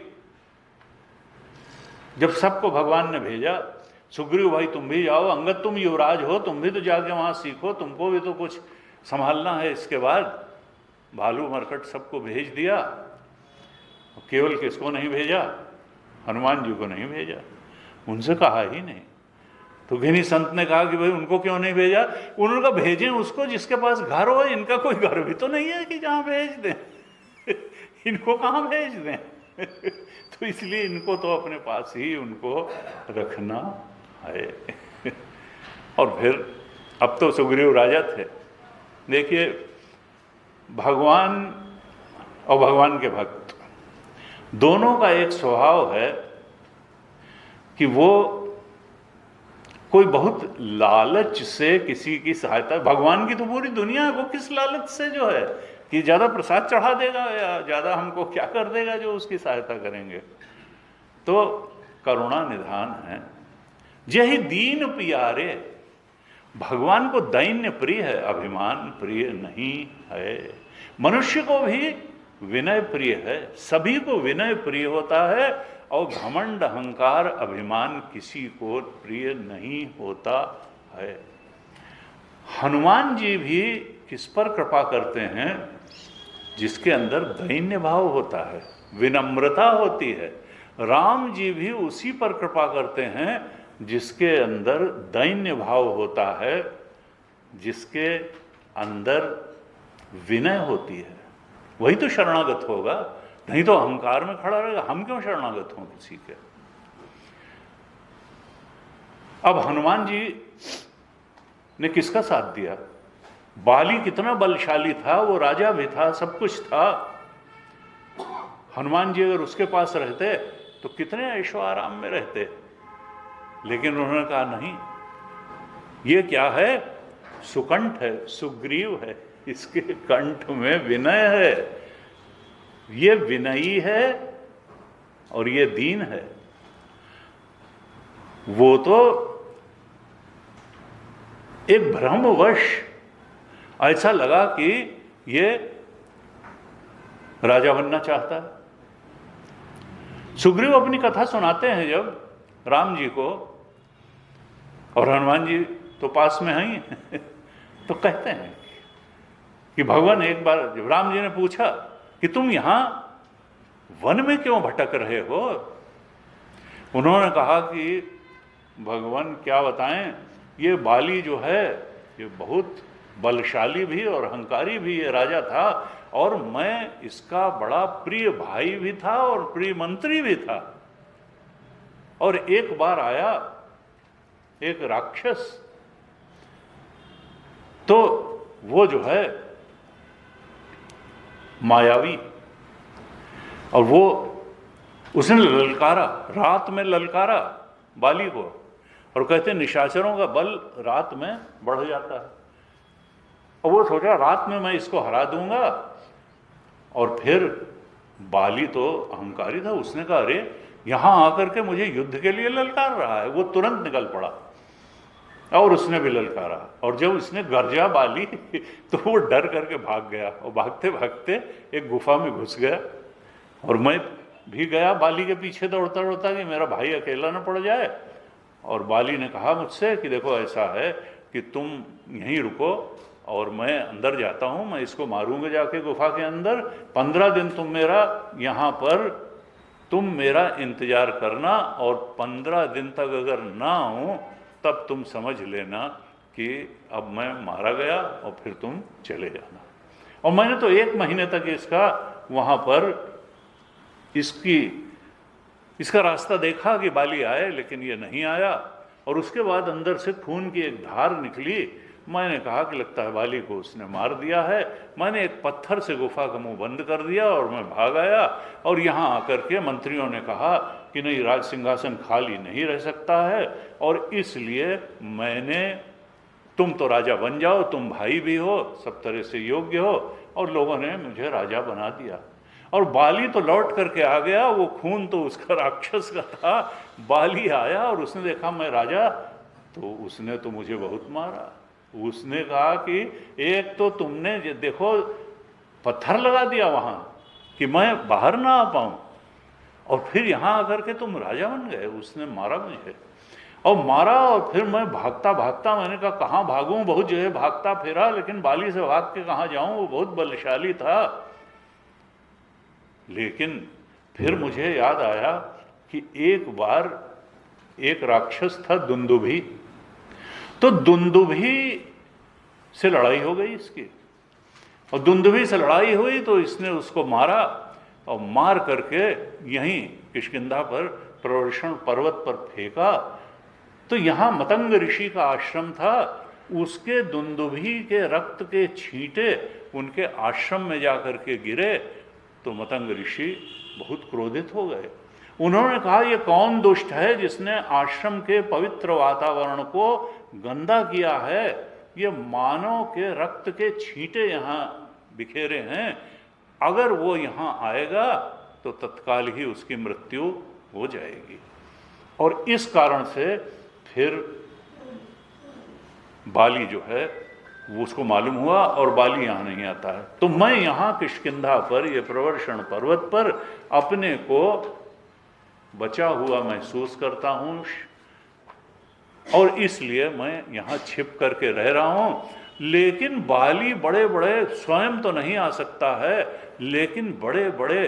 जब सबको भगवान ने भेजा, सुग्रीव भाई तुम भी जाओ, अंगद तुम युवराज हो, तुम भी तो जाके वहां सीखो, तुमको भी तो कुछ संभालना है। इसके बाद भालू मरकट सबको भेज दिया, केवल किसको नहीं भेजा? हनुमान जी को नहीं भेजा, उनसे कहा ही नहीं। तो घिनी संत ने कहा कि भाई उनको क्यों नहीं भेजा? उन्होंने कहा भेजें उसको जिसके पास घर हो, इनका कोई घर भी तो नहीं है कि जहां भेज दें। इनको कहाँ भेज दें? तो इसलिए इनको तो अपने पास ही उनको रखना है। और फिर अब तो सुग्रीव राजा थे। देखिए, भगवान और भगवान के भक्त दोनों का एक स्वभाव है कि वो कोई बहुत लालच से किसी की सहायता, भगवान की तो पूरी दुनिया है, वो किस लालच से जो है कि ज़्यादा प्रसाद चढ़ा देगा या ज़्यादा हमको क्या कर देगा जो उसकी सहायता करेंगे। तो करुणा निधान है, यही दीन प्यारे। भगवान को दैन्य प्रिय है, अभिमान प्रिय नहीं है। मनुष्य को भी विनय प्रिय है, सभी को विनय प्रिय होता है, और घमंड अहंकार अभिमान किसी को प्रिय नहीं होता है। हनुमान जी भी किस पर कृपा करते हैं? जिसके अंदर दैन्य भाव होता है, विनम्रता होती है। राम जी भी उसी पर कृपा करते हैं जिसके अंदर दैन्य भाव होता है, जिसके अंदर विनय होती है, वही तो शरणागत होगा। नहीं तो अहंकार में खड़ा रहेगा। हम क्यों शरणागत हों किसी के? अब हनुमान जी ने किसका साथ दिया? बाली कितना बलशाली था, वो राजा भी था, सब कुछ था। हनुमान जी अगर उसके पास रहते तो कितने ऐशो आराम में रहते, लेकिन उन्होंने कहा नहीं, ये क्या है? सुकंठ है, सुग्रीव है, इसके कंठ में विनय है, ये विनयी है और ये दीन है। वो तो एक भ्रमवश ऐसा लगा कि ये राजा बनना चाहता है। सुग्रीव अपनी कथा सुनाते हैं जब राम जी को, और हनुमान जी तो पास में हैं तो कहते हैं कि भगवान, एक बार जब राम जी ने पूछा कि तुम यहां वन में क्यों भटक रहे हो, उन्होंने कहा कि भगवान क्या बताएं, ये बाली जो है ये बहुत बलशाली भी और अहंकारी भी ये राजा था, और मैं इसका बड़ा प्रिय भाई भी था और प्रिय मंत्री भी था। और एक बार आया एक राक्षस, तो वो जो है मायावी, और वो उसने ललकारा, रात में ललकारा बाली को, और कहते निशाचरों का बल रात में बढ़ जाता है। और वो सोचा रात में मैं इसको हरा दूंगा। और फिर बाली तो अहंकारी था, उसने कहा अरे यहां आकर के मुझे युद्ध के लिए ललकार रहा है। वो तुरंत निकल पड़ा और उसने भी ललकारा, और जब उसने गरजा बाली तो वो डर करके भाग गया, और भागते भागते एक गुफा में घुस गया। और मैं भी गया बाली के पीछे दौड़ता दौड़ता कि मेरा भाई अकेला न पड़ जाए। और बाली ने कहा मुझसे कि देखो ऐसा है कि तुम यहीं रुको और मैं अंदर जाता हूँ, मैं इसको मारूंगा जाके गुफा के अंदर। 15 दिन तुम मेरा यहाँ पर तुम मेरा इंतजार करना, और 15 दिन तक अगर ना हो तब तुम समझ लेना कि अब मैं मारा गया, और फिर तुम चले जाना। और मैंने तो 1 महीने तक इसका वहाँ पर इसका रास्ता देखा कि बाली आए, लेकिन ये नहीं आया। और उसके बाद अंदर से खून की एक धार निकली। मैंने कहा कि लगता है बाली को उसने मार दिया है। मैंने एक पत्थर से गुफा का मुंह बंद कर दिया और मैं भाग आया। और यहाँ आकर के मंत्रियों ने कहा कि नहीं, राज सिंहासन खाली नहीं रह सकता है, और इसलिए मैंने तुम तो राजा बन जाओ, तुम भाई भी हो, सब तरह से योग्य हो। और लोगों ने मुझे राजा बना दिया। और बाली तो लौट करके आ गया, वो खून तो उसका राक्षस का था। बाली आया और उसने देखा मैं राजा, तो उसने तो मुझे बहुत मारा। उसने कहा कि एक तो तुमने देखो पत्थर लगा दिया वहां कि मैं बाहर ना आ पाऊं, और फिर यहां आकर के तुम राजा बन गए। उसने मारा मुझे और मारा, और फिर मैं भागता भागता, मैंने कहा कहाँ भागूं, बहुत जो है भागता फिरा, लेकिन बाली से भाग के कहाँ जाऊं, वो बहुत बलशाली था। लेकिन फिर मुझे याद आया कि एक बार एक राक्षस था दुंदुभी, तो दुंदुभी से लड़ाई हो गई इसकी, और दुंदुभी से लड़ाई हुई तो इसने उसको मारा, और मार करके यहीं किष्किंधा पर प्रवर्षण पर्वत पर फेंका। तो यहां मतंग ऋषि का आश्रम था, उसके दुंदुभी के रक्त के छींटे उनके आश्रम में जाकर के गिरे। तो मतंग ऋषि बहुत क्रोधित हो गए। उन्होंने कहा ये कौन दुष्ट है जिसने आश्रम के पवित्र वातावरण को गंदा किया है, ये मानव के रक्त के छींटे यहाँ बिखेरे हैं, अगर वो यहाँ आएगा तो तत्काल ही उसकी मृत्यु हो जाएगी। और इस कारण से फिर बाली जो है वो उसको मालूम हुआ, और बाली यहाँ नहीं आता है। तो मैं यहाँ किष्किंधा पर, ये प्रवर्षण पर्वत पर अपने को बचा हुआ महसूस करता हूँ, और इसलिए मैं यहाँ छिप करके रह रहा हूँ। लेकिन बाली बड़े बड़े स्वयं तो नहीं आ सकता है, लेकिन बड़े बड़े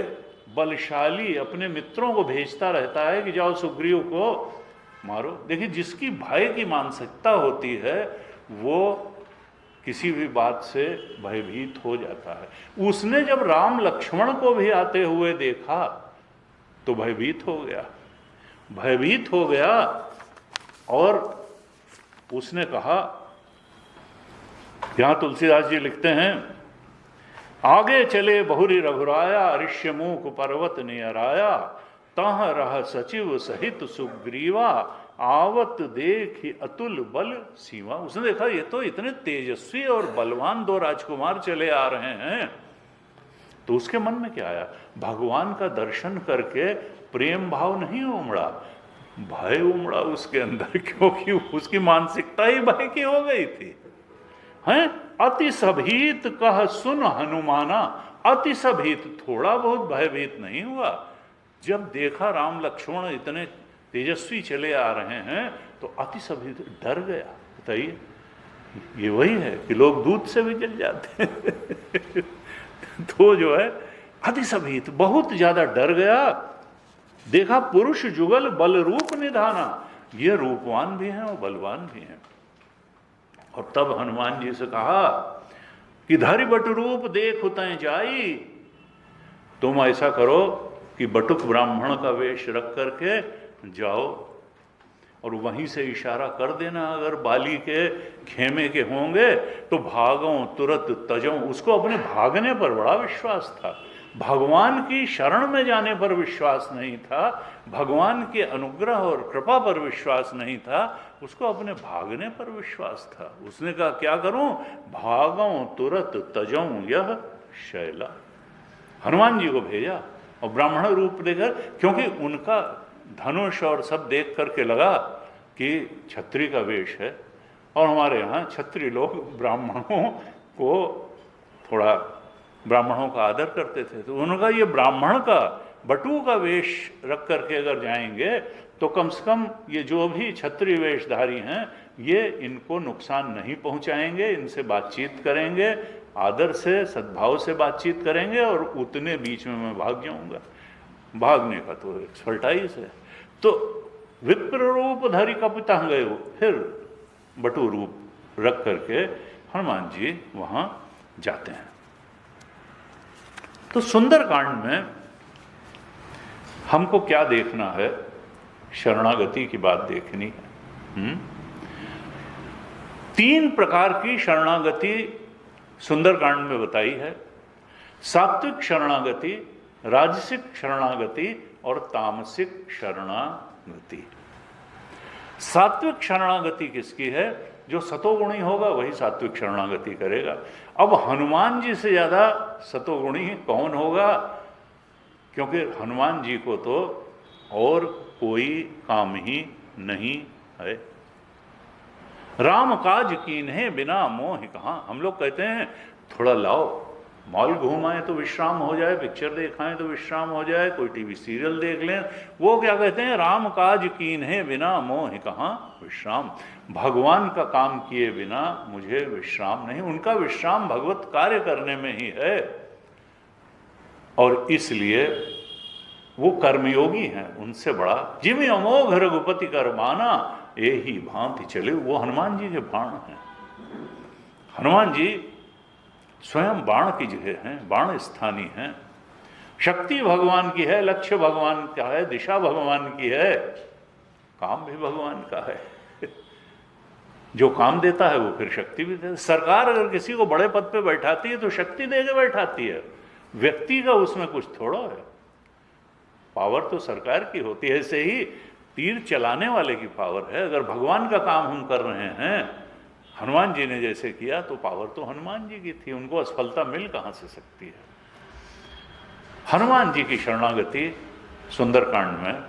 बलशाली अपने मित्रों को भेजता रहता है कि जाओ सुग्रीव को मारो। देखिए, जिसकी भय की मानसिकता होती है वो किसी भी बात से भयभीत हो जाता है। उसने जब राम लक्ष्मण को भी आते हुए देखा तो भयभीत हो गया, भयभीत हो गया, और उसने कहा, यहां तुलसीदास जी लिखते हैं, आगे चले बहुरी रघुराया, ऋष्यमुख पर्वत नियराया, तह रह सचिव सहित सुग्रीवा, आवत देख अतुल बल सीमा। उसने देखा ये तो इतने तेजस्वी और बलवान दो राजकुमार चले आ रहे हैं। तो उसके मन में क्या आया, भगवान का दर्शन करके प्रेम भाव नहीं उमड़ा, भय उमड़ा उसके अंदर, क्योंकि उसकी मानसिकता ही भय की हो गई थी। हैं, अति सभीत कह सुन हनुमाना, अति सभीत, थोड़ा बहुत भयभीत नहीं हुआ। जब देखा राम लक्ष्मण इतने तेजस्वी चले आ रहे हैं तो अति सभीत, डर गया। बताइए, ये वही है कि लोग दूध से भी जल जाते हैं। तो जो है अति सभीत, बहुत ज्यादा डर गया। देखा पुरुष जुगल बल रूप निधाना, ये रूपवान भी हैं और बलवान भी हैं। और तब हनुमान जी से कहा कि धरि बटु रूप देख तैं जाई, तुम ऐसा करो कि बटुक ब्राह्मण का वेश रख करके जाओ, और वहीं से इशारा कर देना अगर बाली के खेमे के होंगे तो भागों तुरंत तजों। उसको अपने भागने पर बड़ा विश्वास था, भगवान की शरण में जाने पर विश्वास नहीं था, भगवान के अनुग्रह और कृपा पर विश्वास नहीं था, उसको अपने भागने पर विश्वास था। उसने कहा क्या करूं, भागों तुरंत तजों यह शैला। हनुमान जी को भेजा और ब्राह्मण रूप देकर, क्योंकि उनका धनुष और सब देख करके लगा कि छत्री का वेश है, और हमारे यहाँ छत्री लोग ब्राह्मणों को थोड़ा, ब्राह्मणों का आदर करते थे। तो उन्होंने कहा ये ब्राह्मण का बटू का वेश रख करके अगर जाएंगे तो कम से कम ये जो भी छत्री वेशधारी हैं ये इनको नुकसान नहीं पहुंचाएंगे, इनसे बातचीत करेंगे, आदर से सद्भाव से बातचीत करेंगे, और उतने बीच में मैं भाग जाऊंगा। भागने का तो एक्सपर्टाइज है। तो विप्र रूप धरि कपितः गए, फिर बटू रूप रख करके हनुमान जी वहां जाते हैं। तो सुंदरकांड में हमको क्या देखना है, शरणागति की बात देखनी है। 3 प्रकार की शरणागति सुंदरकांड में बताई है, सात्विक शरणागति, राजसिक शरणागति और तामसिक शरणागति। सात्विक शरणागति किसकी है, जो सतोगुणी होगा वही सात्विक शरणागति करेगा। अब हनुमान जी से ज़्यादा सतोगुणी कौन होगा? क्योंकि हनुमान जी को तो और कोई काम ही नहीं है। राम काज कीन्हे बिना मोह कहाँ। हम लोग कहते हैं थोड़ा लाओ, मॉल घूम आए तो विश्राम हो जाए, पिक्चर देखाएं तो विश्राम हो जाए, कोई टीवी सीरियल देख लें। वो क्या कहते हैं? राम काज कीन्हे बिना मोह कहाँ विश्राम। भगवान का काम किए बिना मुझे विश्राम नहीं। उनका विश्राम भगवत कार्य करने में ही है, और इसलिए वो कर्मयोगी हैं। उनसे बड़ा जिमि अमोघ रघुपति कर माना, यही भांति चले। वो हनुमान जी के बाण हैं। हनुमान जी स्वयं बाण की जगह हैं, बाण स्थानीय हैं। शक्ति भगवान की है, लक्ष्य भगवान का है, दिशा भगवान की है, काम भी भगवान का है। जो काम देता है वो फिर शक्ति भी देता है। सरकार अगर किसी को बड़े पद पे बैठाती है तो शक्ति दे के बैठाती है, व्यक्ति का उसमें कुछ थोड़ा है। पावर तो सरकार की होती है। ऐसे ही तीर चलाने वाले की पावर है। अगर भगवान का काम हम कर रहे हैं, हनुमान जी ने जैसे किया, तो पावर तो हनुमान जी की थी। उनको असफलता मिल कहाँ से सकती है? हनुमान जी की शरणागति सुंदरकांड में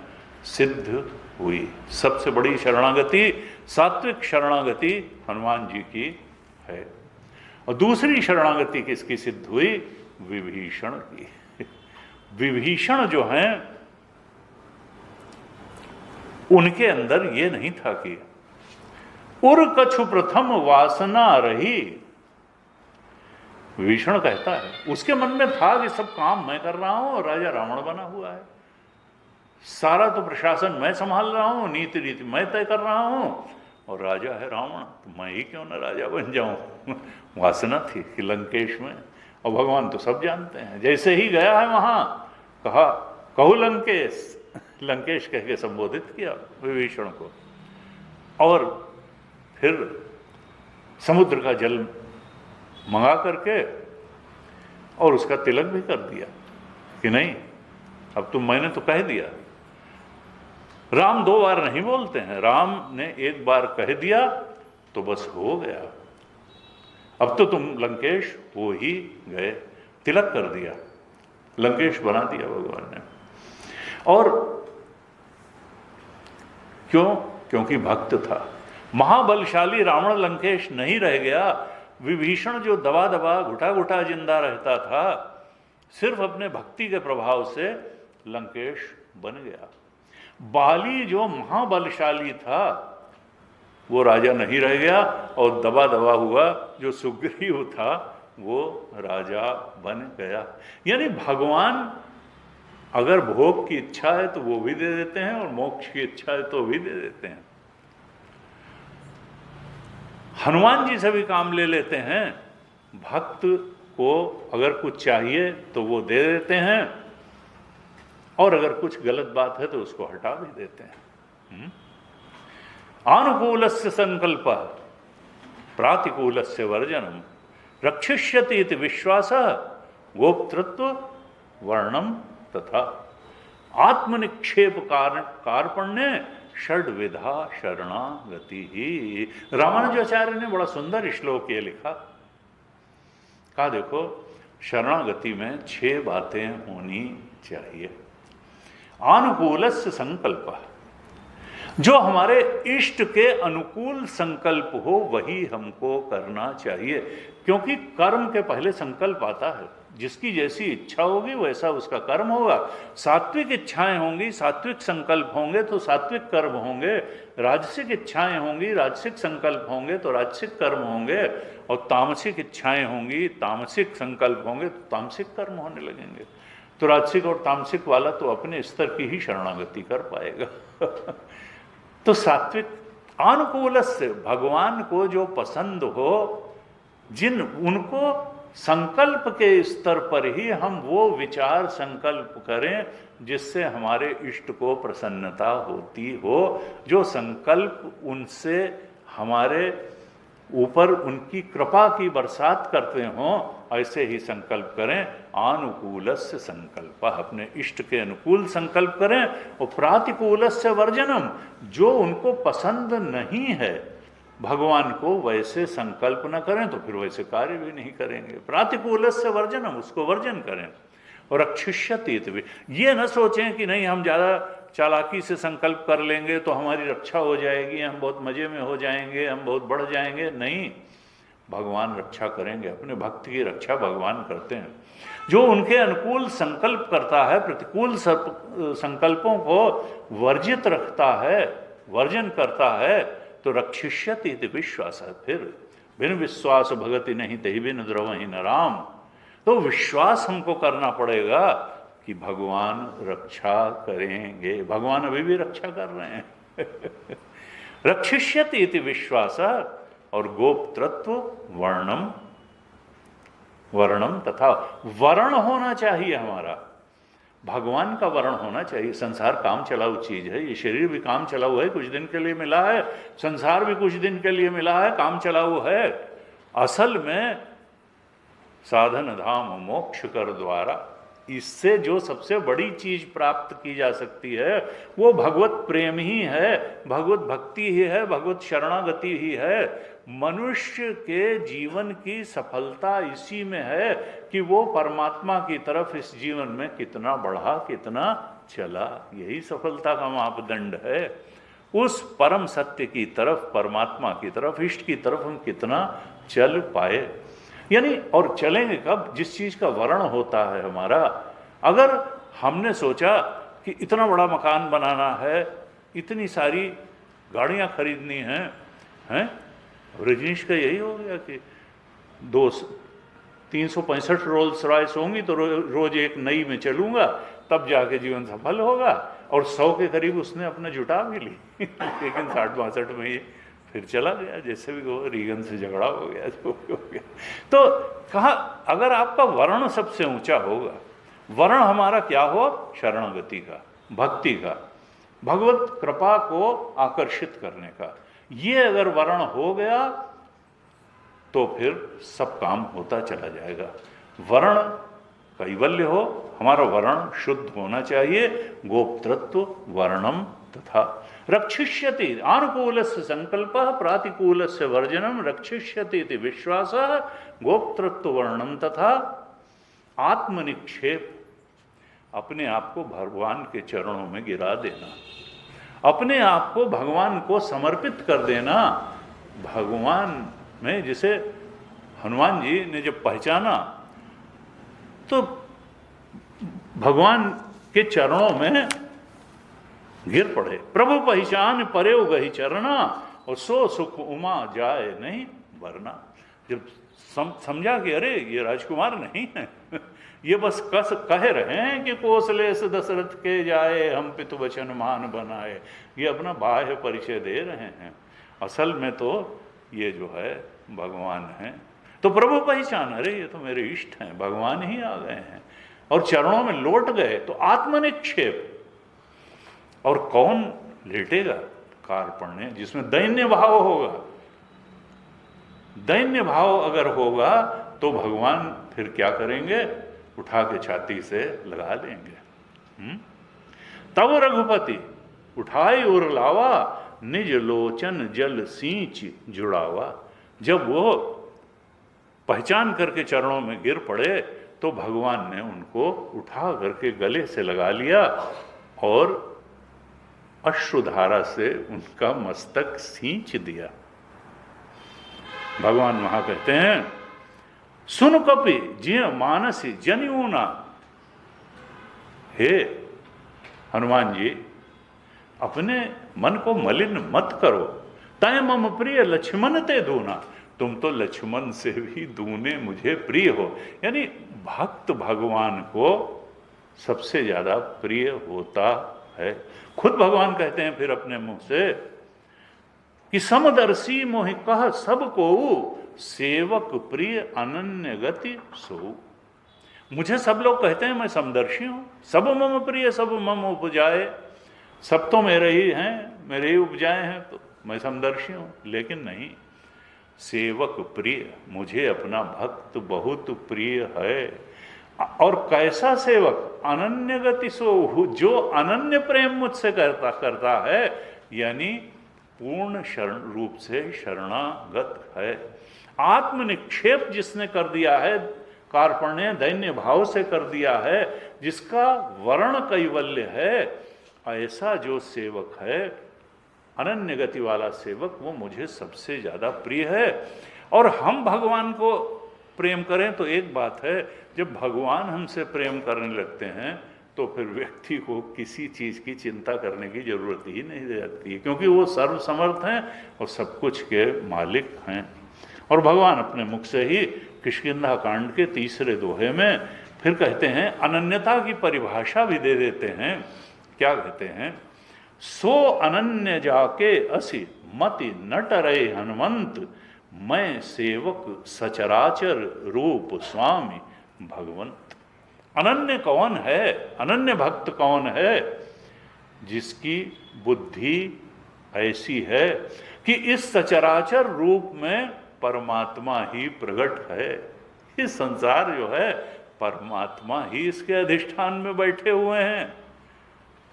सिद्ध हुई। सबसे बड़ी शरणागति, सात्विक शरणागति हनुमान जी की है। और दूसरी शरणागति किसकी सिद्ध हुई? विभीषण की। विभीषण जो हैं, उनके अंदर ये नहीं था कि उर कछु प्रथम वासना रही। विभीषण कहता है, उसके मन में था कि सब काम मैं कर रहा हूं और राजा रावण बना हुआ है, सारा तो प्रशासन मैं संभाल रहा हूं, नीति रीति मैं तय कर रहा हूं, और राजा है रावण, तो मैं ही क्यों ना राजा बन जाऊं। वासना थी कि लंकेश में। और भगवान तो सब जानते हैं। जैसे ही गया है वहां, कहा कहु लंकेश, लंकेश कह के संबोधित किया विभीषण को, और फिर समुद्र का जल मंगा करके और उसका तिलक भी कर दिया कि नहीं, अब तुम, मैंने तो कह दिया। राम दो बार नहीं बोलते हैं, राम ने एक बार कह दिया तो बस हो गया। अब तो तुम लंकेश हो ही गए, तिलक कर दिया, लंकेश बना दिया भगवान ने। और क्यों? क्योंकि भक्त था। महाबलशाली रावण लंकेश नहीं रह गया। विभीषण जो दबा दबा घुटा घुटा जिंदा रहता था, सिर्फ अपने भक्ति के प्रभाव से लंकेश बन गया। बाली जो महाबलशाली था वो राजा नहीं रह गया, और दबा दबा हुआ जो सुग्रीव था वो राजा बन गया। यानी भगवान अगर भोग की इच्छा है तो वो भी दे देते हैं, और मोक्ष की इच्छा है तो भी दे देते हैं। हनुमान जी से भी काम ले लेते हैं। भक्त को अगर कुछ चाहिए तो वो दे देते हैं, और अगर कुछ गलत बात है तो उसको हटा भी देते हैं। आनुकूलस्य संकल्प प्रातिकूलस्य वर्जनम रक्षिष्यति इति विश्वासः गोप्तृत्व वर्णम तथा आत्मनिक्षेप कार्पण्य षड्विधा शरणागति ही। रामानुजाचार्य ने बड़ा सुंदर श्लोक ये लिखा। कहा देखो, शरणागति में 6 बातें होनी चाहिए। आनुकूलस्य संकल्प, जो हमारे इष्ट के अनुकूल संकल्प हो वही हमको करना चाहिए, क्योंकि कर्म के पहले संकल्प आता है। जिसकी जैसी इच्छा होगी वैसा उसका कर्म होगा। सात्विक इच्छाएं होंगी, सात्विक संकल्प होंगे तो सात्विक कर्म होंगे। राजसिक इच्छाएं होंगी, राजसिक संकल्प होंगे तो राजसिक कर्म होंगे। और तामसिक इच्छाएं होंगी, तामसिक संकल्प होंगे तो तामसिक कर्म होने लगेंगे। तो राजसिक और तामसिक वाला तो अपने स्तर की ही शरणागति कर पाएगा। तो सात्विक अनुकूल से, भगवान को जो पसंद हो, जिन उनको संकल्प के स्तर पर ही हम वो विचार संकल्प करें जिससे हमारे इष्ट को प्रसन्नता होती हो। जो संकल्प उनसे हमारे ऊपर उनकी कृपा की बरसात करते हों, ऐसे ही संकल्प करें। आनुकूलस्य संकल्प, अपने इष्ट के अनुकूल संकल्प करें। और प्रातिकूलस्य वर्जनम, जो उनको पसंद नहीं है भगवान को वैसे संकल्प न करें तो फिर वैसे कार्य भी नहीं करेंगे। प्रातिकूलस्य वर्जनम, उसको वर्जन करें। और रक्षिष्यति, ये न सोचें कि नहीं हम ज़्यादा चालाकी से संकल्प कर लेंगे तो हमारी रक्षा हो जाएगी, हम बहुत मज़े में हो जाएंगे, हम बहुत बढ़ जाएंगे। नहीं, भगवान रक्षा करेंगे, अपने भक्त की रक्षा भगवान करते हैं। जो उनके अनुकूल संकल्प करता है, प्रतिकूल संकल्पों को वर्जित रखता है, वर्जन करता है, तो रक्षिष्यति इति विश्वास है। फिर बिन विश्वास भगति नहीं तहि बिन द्रवहि न राम। तो विश्वास हमको करना पड़ेगा कि भगवान रक्षा करेंगे। भगवान अभी भी रक्षा कर रहे हैं। रक्षिष्यति इति विश्वास। और गोप्तृत्व वर्णम, वर्णम तथा वर्ण होना चाहिए हमारा, भगवान का वर्ण होना चाहिए। संसार काम चलाऊ चीज है, ये शरीर भी काम चलाऊ है, कुछ दिन के लिए मिला है, संसार भी कुछ दिन के लिए मिला है, काम चलाऊ है। असल में साधन धाम मोक्ष कर द्वारा इससे जो सबसे बड़ी चीज प्राप्त की जा सकती है वो भगवत प्रेम ही है, भगवत भक्ति ही है, भगवत शरणागति ही है। मनुष्य के जीवन की सफलता इसी में है कि वो परमात्मा की तरफ इस जीवन में कितना बढ़ा, कितना चला। यही सफलता का मापदंड है। उस परम सत्य की तरफ, परमात्मा की तरफ, इष्ट की तरफ हम कितना चल पाए। यानी और चलेंगे कब? जिस चीज का वर्ण होता है हमारा। अगर हमने सोचा कि इतना बड़ा मकान बनाना है, इतनी सारी गाड़ियां खरीदनी हैं, रजनीश का यही हो गया कि 365 रोल्स रॉयस होंगी तो रोज एक नई में चलूंगा, तब जाके जीवन सफल होगा। और 100 के करीब उसने अपने जुटा भी ली। लेकिन 60-62 में ये फिर चला गया, जैसे भी वो रीगन से झगड़ा हो गया, जो भी हो गया। तो कहा अगर आपका वर्ण सबसे ऊंचा होगा, वर्ण हमारा क्या हो? शरणागति का, भक्ति का, भगवत कृपा को आकर्षित करने का, ये अगर वर्ण हो गया तो फिर सब काम होता चला जाएगा। वर्ण कैवल्य हो, हमारा वर्ण शुद्ध होना चाहिए। गोप्तृत्व वर्णम तथा रक्षिष्यति, अनुकूलस्य संकल्पः प्रातिकूलस्य वर्जनम रक्षिष्यति इति विश्वासः। गोप्तृत्व वर्णम तथा आत्मनिक्षेप, अपने आप को भगवान के चरणों में गिरा देना, अपने आप को भगवान को समर्पित कर देना। भगवान में जिसे हनुमान जी ने जब पहचाना तो भगवान के चरणों में गिर पड़े। प्रभु पहचान परेव गही चरना, और सो सुख उमा जाए नहीं वरना। जब समझा कि अरे ये राजकुमार नहीं है, ये बस कह रहे हैं कि कौशलेश दशरथ के जाए हम पितु वचन मान बनाए, ये अपना बाह्य परिचय दे रहे हैं। असल में तो ये जो है भगवान है। तो प्रभु पहचान, अरे ये तो मेरे इष्ट हैं, भगवान ही आ गए हैं, और चरणों में लौट गए। तो आत्मनिक्षेप। और कौन लेटेगा? कार्पण्य, जिसमें दैन्य भाव होगा। दैन्य भाव अगर होगा तो भगवान फिर क्या करेंगे? उठा के छाती से लगा लेंगे। तब रघुपति उठाई उर लावा, निज लोचन जल सींच जुड़ावा। जब वो पहचान करके चरणों में गिर पड़े तो भगवान ने उनको उठा करके गले से लगा लिया और अश्रुधारा से उनका मस्तक सींच दिया। भगवान वहां कहते हैं, सुन कपि जिय मानसी जनिऊना। हे हनुमान जी, अपने मन को मलिन मत करो। तय मम प्रिय लक्ष्मण ते दूना, तुम तो लक्ष्मण से भी दूने मुझे प्रिय हो। यानी भक्त भगवान को सबसे ज्यादा प्रिय होता है। खुद भगवान कहते हैं फिर अपने मुंह से कि समदर्शी मोहि कह सब को, सेवक प्रिय अनन्य गति सो। मुझे सब लोग कहते हैं मैं समदर्शी हूं, सब मम प्रिय सब मम उपजाए। सब तो मेरे ही हैं, मेरे ही उपजाए हैं, तो मैं समदर्शी हूं। लेकिन नहीं, सेवक प्रिय, मुझे अपना भक्त बहुत प्रिय है। और कैसा सेवक? अनन्य गति सो, जो अनन्य प्रेम मुझसे करता है। यानी पूर्ण शरण रूप से शरणागत है। आत्मनिक्षेप जिसने कर दिया है, कार्पण्य दैन्य भाव से कर दिया है, जिसका वर्ण कैवल्य है, ऐसा जो सेवक है, अनन्य गति वाला सेवक, वो मुझे सबसे ज़्यादा प्रिय है। और हम भगवान को प्रेम करें तो एक बात है, जब भगवान हमसे प्रेम करने लगते हैं तो फिर व्यक्ति को किसी चीज़ की चिंता करने की जरूरत ही नहीं रहती, क्योंकि वो सर्वसमर्थ हैं और सब कुछ के मालिक हैं। और भगवान अपने मुख से ही किष्किंधा कांड के 3 दोहे में फिर कहते हैं, अनन्यता की परिभाषा भी दे देते हैं। क्या कहते हैं? सो अनन्य जाके असि मति न टरे हनुमंत, मैं सेवक सचराचर रूप स्वामी भगवंत। अनन्य कौन है? अनन्य भक्त कौन है? जिसकी बुद्धि ऐसी है कि इस सचराचर रूप में परमात्मा ही प्रकट है। इस संसार जो है, परमात्मा ही इसके अधिष्ठान में बैठे हुए हैं,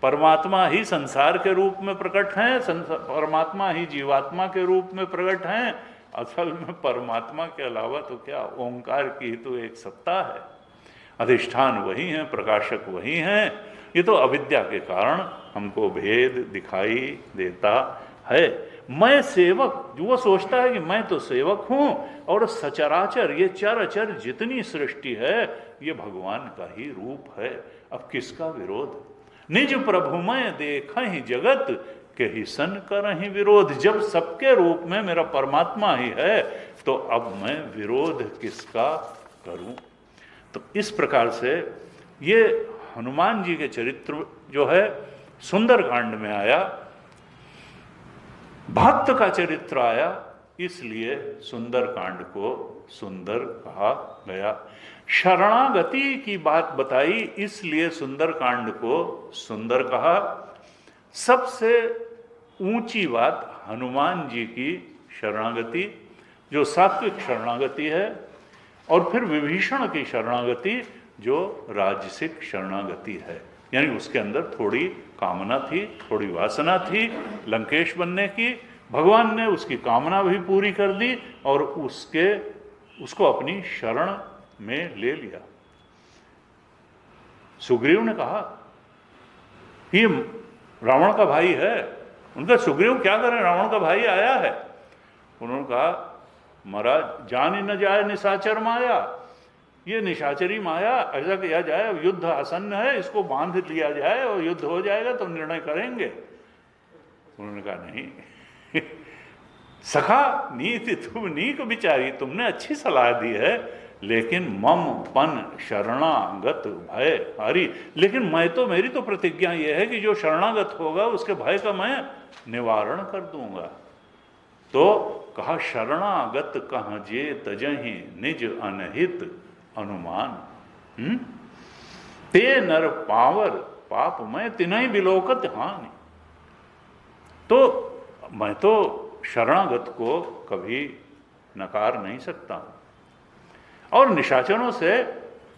परमात्मा ही संसार के रूप में प्रकट हैं, परमात्मा ही जीवात्मा के रूप में प्रकट हैं। असल में परमात्मा के अलावा तो क्या, ओंकार की ही तो एक सत्ता है, अधिष्ठान वही है, प्रकाशक वही हैं। ये तो अविद्या के कारण हमको भेद दिखाई देता है। मैं सेवक, जो वो सोचता है कि मैं तो सेवक हूं, और सचराचर, ये चर अचर जितनी सृष्टि है, ये भगवान का ही रूप है। अब किसका विरोध? निज प्रभुमय देखहि जगत, के ही सन करहि विरोध। जब सबके रूप में मेरा परमात्मा ही है, तो अब मैं विरोध किसका करूं? तो इस प्रकार से ये हनुमान जी के चरित्र जो है सुंदर कांड में आया, भक्त का चरित्र आया, इसलिए सुंदर कांड को सुंदर कहा गया। शरणागति की बात बताई, इसलिए सुंदर कांड को सुंदर कहा। सबसे ऊंची बात हनुमान जी की शरणागति, जो सात्विक शरणागति है, और फिर विभीषण की शरणागति जो राजसिक शरणागति है। यानी उसके अंदर थोड़ी कामना थी, थोड़ी वासना थी लंकेश बनने की, भगवान ने उसकी कामना भी पूरी कर दी और उसको अपनी शरण में ले लिया। सुग्रीव ने कहा ये रावण का भाई है। उनका सुग्रीव क्या करें, रावण का भाई आया है। उन्होंने कहा महाराज जान ही न जाए निशाचर माया, ये निशाचरी माया, ऐसा किया जाए, युद्ध आसन्न है, इसको बांध लिया जाए और युद्ध हो जाएगा तो निर्णय करेंगे। उन्होंने कहा नहीं सखा नीति तुम नीक विचारी, तुमने अच्छी सलाह दी है, लेकिन मम पन शरणागत भय हरि, लेकिन मेरी तो प्रतिज्ञा यह है कि जो शरणागत होगा उसके भय का मैं निवारण कर दूंगा। तो कहा शरणागत कहाँ जे तजहि निज अनहित अनुमान, ते नर पावर पाप मैं तिन्हि बिलोकत हानि। तो मैं तो शरणागत को कभी नकार नहीं सकता हूं, और निशाचरों से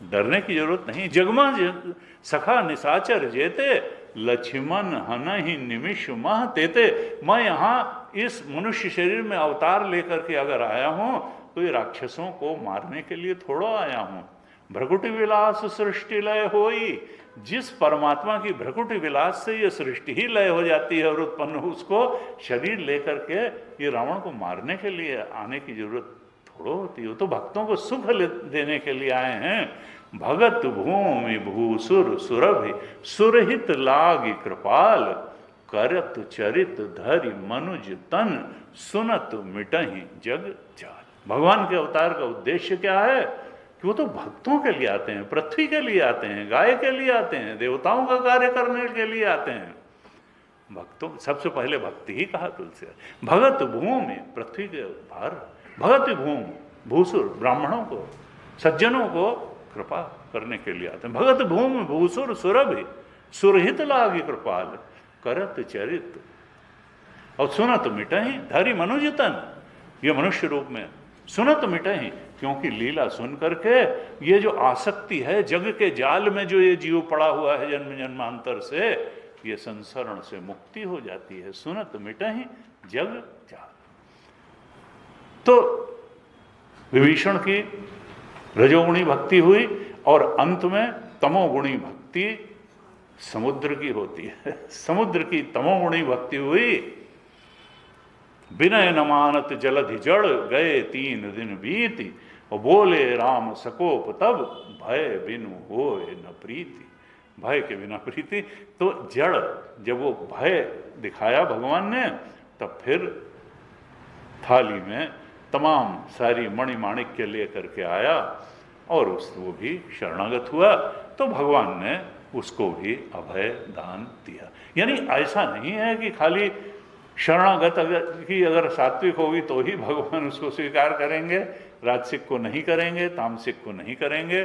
डरने की जरूरत नहीं। जगमा सखा निशाचर जेते, लक्ष्मण हनहि निमिष मह तेते। मैं यहाँ इस मनुष्य शरीर में अवतार लेकर के अगर आया हूं तो ये राक्षसों को मारने के लिए थोड़ा आया हूं। भ्रकुटि विलास सृष्टि लय होई, जिस परमात्मा की भ्रकुटि विलास से ये सृष्टि ही लय हो जाती है और उत्पन्न उसको शरीर लेकर के ये रावण को मारने के लिए आने की जरूरत थोड़ा होती है। तो भक्तों को सुख देने के लिए आए हैं। भगत भूमि भूसुर सुरभि सुरहित लागी कृपाल, करत चरित धरि मनुज तन, सुनत मिटहि जग जाल। भगवान के अवतार का उद्देश्य क्या है कि वो तो भक्तों के लिए आते हैं, पृथ्वी के लिए आते हैं, गाय के लिए आते हैं, देवताओं का कार्य करने के लिए आते हैं। भक्तों सबसे पहले भक्ति ही कहा तुलसी। भगत भूमि पृथ्वी के भार, भगत भूमि भूसुर ब्राह्मणों को, सज्जनों को कृपा करने के लिए आते हैं। भगत भूमि भूसुर सुरभि सुरहित लागी कृपाल, करत चरित और सुनत मिटहि धरि मनुजतन। ये मनुष्य रूप में सुनत मिटहि, क्योंकि लीला सुन करके ये जो आसक्ति है जग के जाल में जो ये जीव पड़ा हुआ है जन्म जन्मांतर से, ये संसरण से मुक्ति हो जाती है। सुनत मिटहि जग जात। तो विभीषण की रजोगुणी भक्ति हुई और अंत में तमोगुणी भक्ति समुद्र की होती है। समुद्र की तमोगुणी भक्ति हुई। विनय न मानत जलधि जड़, गए 3 दिन बीती, और बोले राम सकोप तब, भय बिनु होए न प्रीति। भय के बिना प्रीति। तो जड़, जब वो भय दिखाया भगवान ने, तब फिर थाली में तमाम सारी मणिमाणिक्य लेकर के आया और वो भी शरणागत हुआ। तो भगवान ने उसको भी अभय दान दिया। यानी ऐसा नहीं है कि खाली शरणागत अगर सात्विक होगी तो ही भगवान उसको स्वीकार करेंगे, राजसिक को नहीं करेंगे, तामसिक को नहीं करेंगे।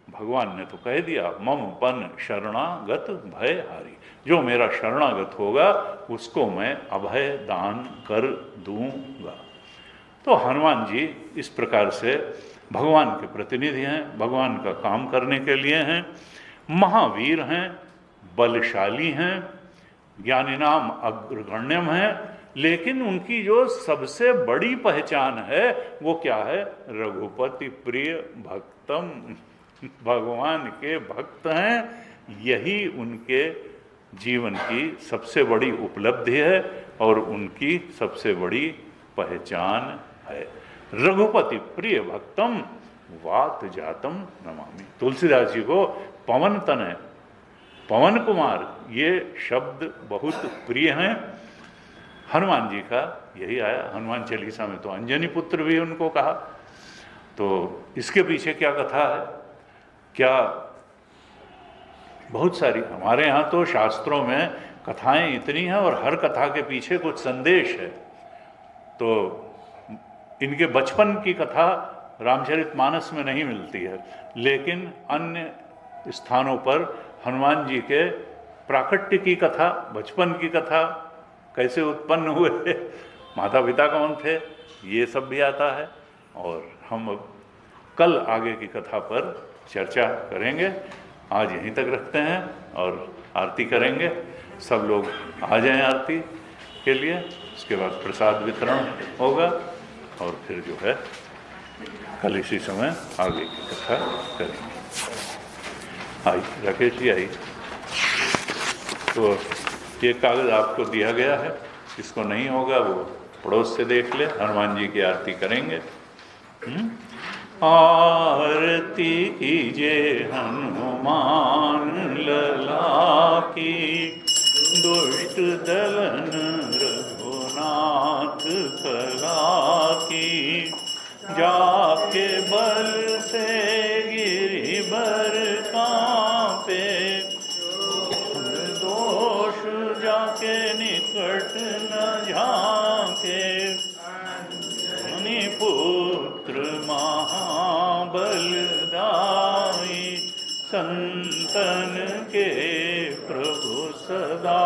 भगवान ने तो कह दिया, मम पन शरणागत भय हारी। जो मेरा शरणागत होगा उसको मैं अभय दान कर दूंगा। तो हनुमान जी इस प्रकार से भगवान के प्रतिनिधि हैं, भगवान का काम करने के लिए हैं, महावीर हैं, बलशाली हैं, ज्ञानी नाम अग्रगण्यम है। लेकिन उनकी जो सबसे बड़ी पहचान है वो क्या है? रघुपति प्रिय भक्तम, भगवान के भक्त हैं। यही उनके जीवन की सबसे बड़ी उपलब्धि है और उनकी सबसे बड़ी पहचान है। रघुपति प्रिय भक्तम वात जातम नमामि। तुलसीदास जी को पवन तनय, पवन कुमार, ये शब्द बहुत प्रिय हैं। हनुमान जी का यही आया। हनुमान चालीसा में तो अंजनी पुत्र भी उनको कहा। तो इसके पीछे क्या कथा है? क्या बहुत सारी, हमारे यहाँ तो शास्त्रों में कथाएं इतनी हैं और हर कथा के पीछे कुछ संदेश है। तो इनके बचपन की कथा रामचरितमानस में नहीं मिलती है, लेकिन अन्य स्थानों पर हनुमान जी के प्राकट्य की कथा, बचपन की कथा, कैसे उत्पन्न हुए, माता पिता कौन थे, ये सब भी आता है। और हम अब कल आगे की कथा पर चर्चा करेंगे। आज यहीं तक रखते हैं और आरती करेंगे। सब लोग आ जाएं आरती के लिए। उसके बाद प्रसाद वितरण होगा और फिर जो है कल इसी समय आगे की कथा करेंगे। आई राकेश जी, आई। तो ये कागज़ आपको दिया गया है, जिसको नहीं होगा वो पड़ोस से देख ले। हनुमान जी की आरती करेंगे। आरती कीजिए हनुमान लला की, दुष्ट दलन रघुनाथ कला की। जाके बल से गिरिबर कांपे, दोष जाके निकट न झांके। पुत्र महाबलदाई, संतन के प्रभु सदा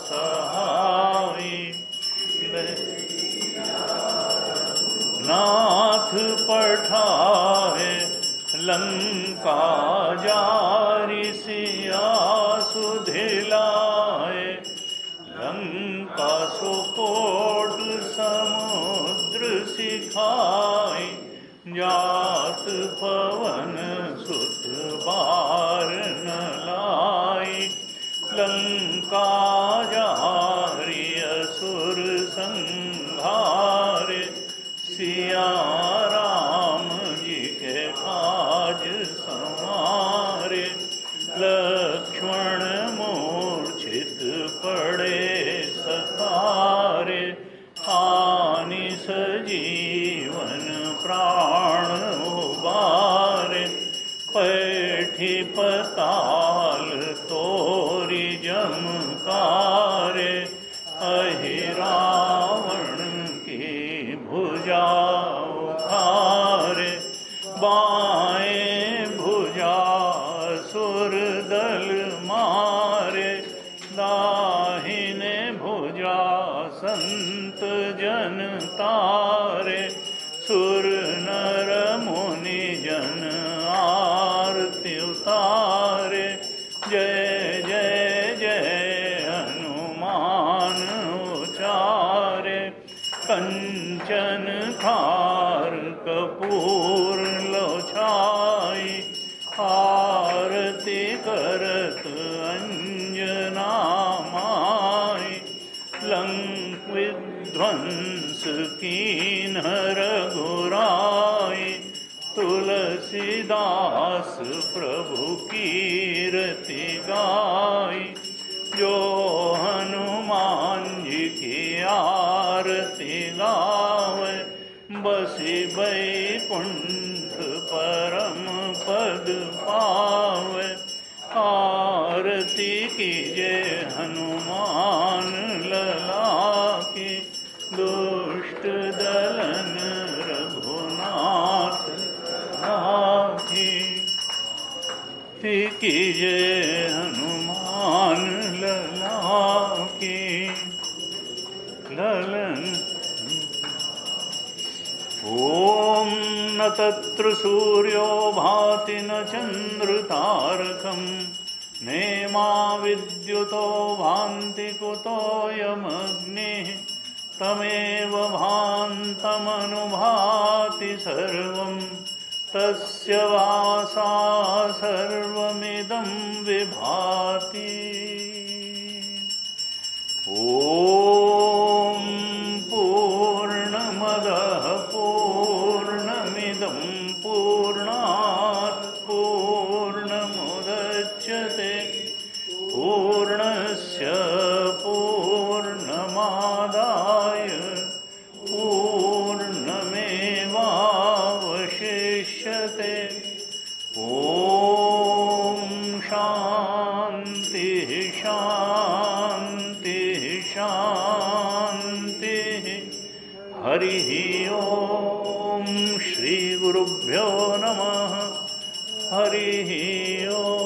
सहाई। नाथ पठाए लंका जारी, सिया सुधिलाए। लंका सुकोट समुद्र सिखाई, जात पवन सुत बार न लाई। लंका जारी असुर संहारे, सिया राम जी के काज संवारे। लक्ष्मण मूर्छित पड़े सतारे, आनि सजीवन प्राण उबारे। पैठी पताल तोरी जमकारे, अहि रावण की भुजा उखारे। बाएं भुजा सुर दल मारे, दाहिने भुजा संत जन तारे। सुर नर मुनि जन आरती उतारे। जय जय जय हनुमान उचारे। कंचन खार कपूर लो छाई, आरती करत अंजना माई, लंक विध्वंस कीन रघुराई, तुलसीदास प्रभु कीरति गाई, जो हनुमान जी की आरती गावे, बसी बैकुंठ परम पद पावे, आरती कीजे हनुमान लला की, दुष्ट दलन रघुनाथ राखी, कीजे हनुमान लला की ललन। ओम न तत्र सूर्यो भाति न चंद्र तारकं, नेमा विद्युतो भान्ति कुतोऽयमग्निः, तमेव भान्तमनुभाति सर्वं, तस्य वासा सर्वमिदं विभाति। ओम पूर्णमदः पूर्णमिदं पूर्णात् पूर्णमुदच्यते, पूर्णस्य पूर्णमादाय पूर्णमेवावशिष्यते। ओम शांति शांति शांति। हरि ओम। श्री गुरुभ्यो नमः। हरि ओम।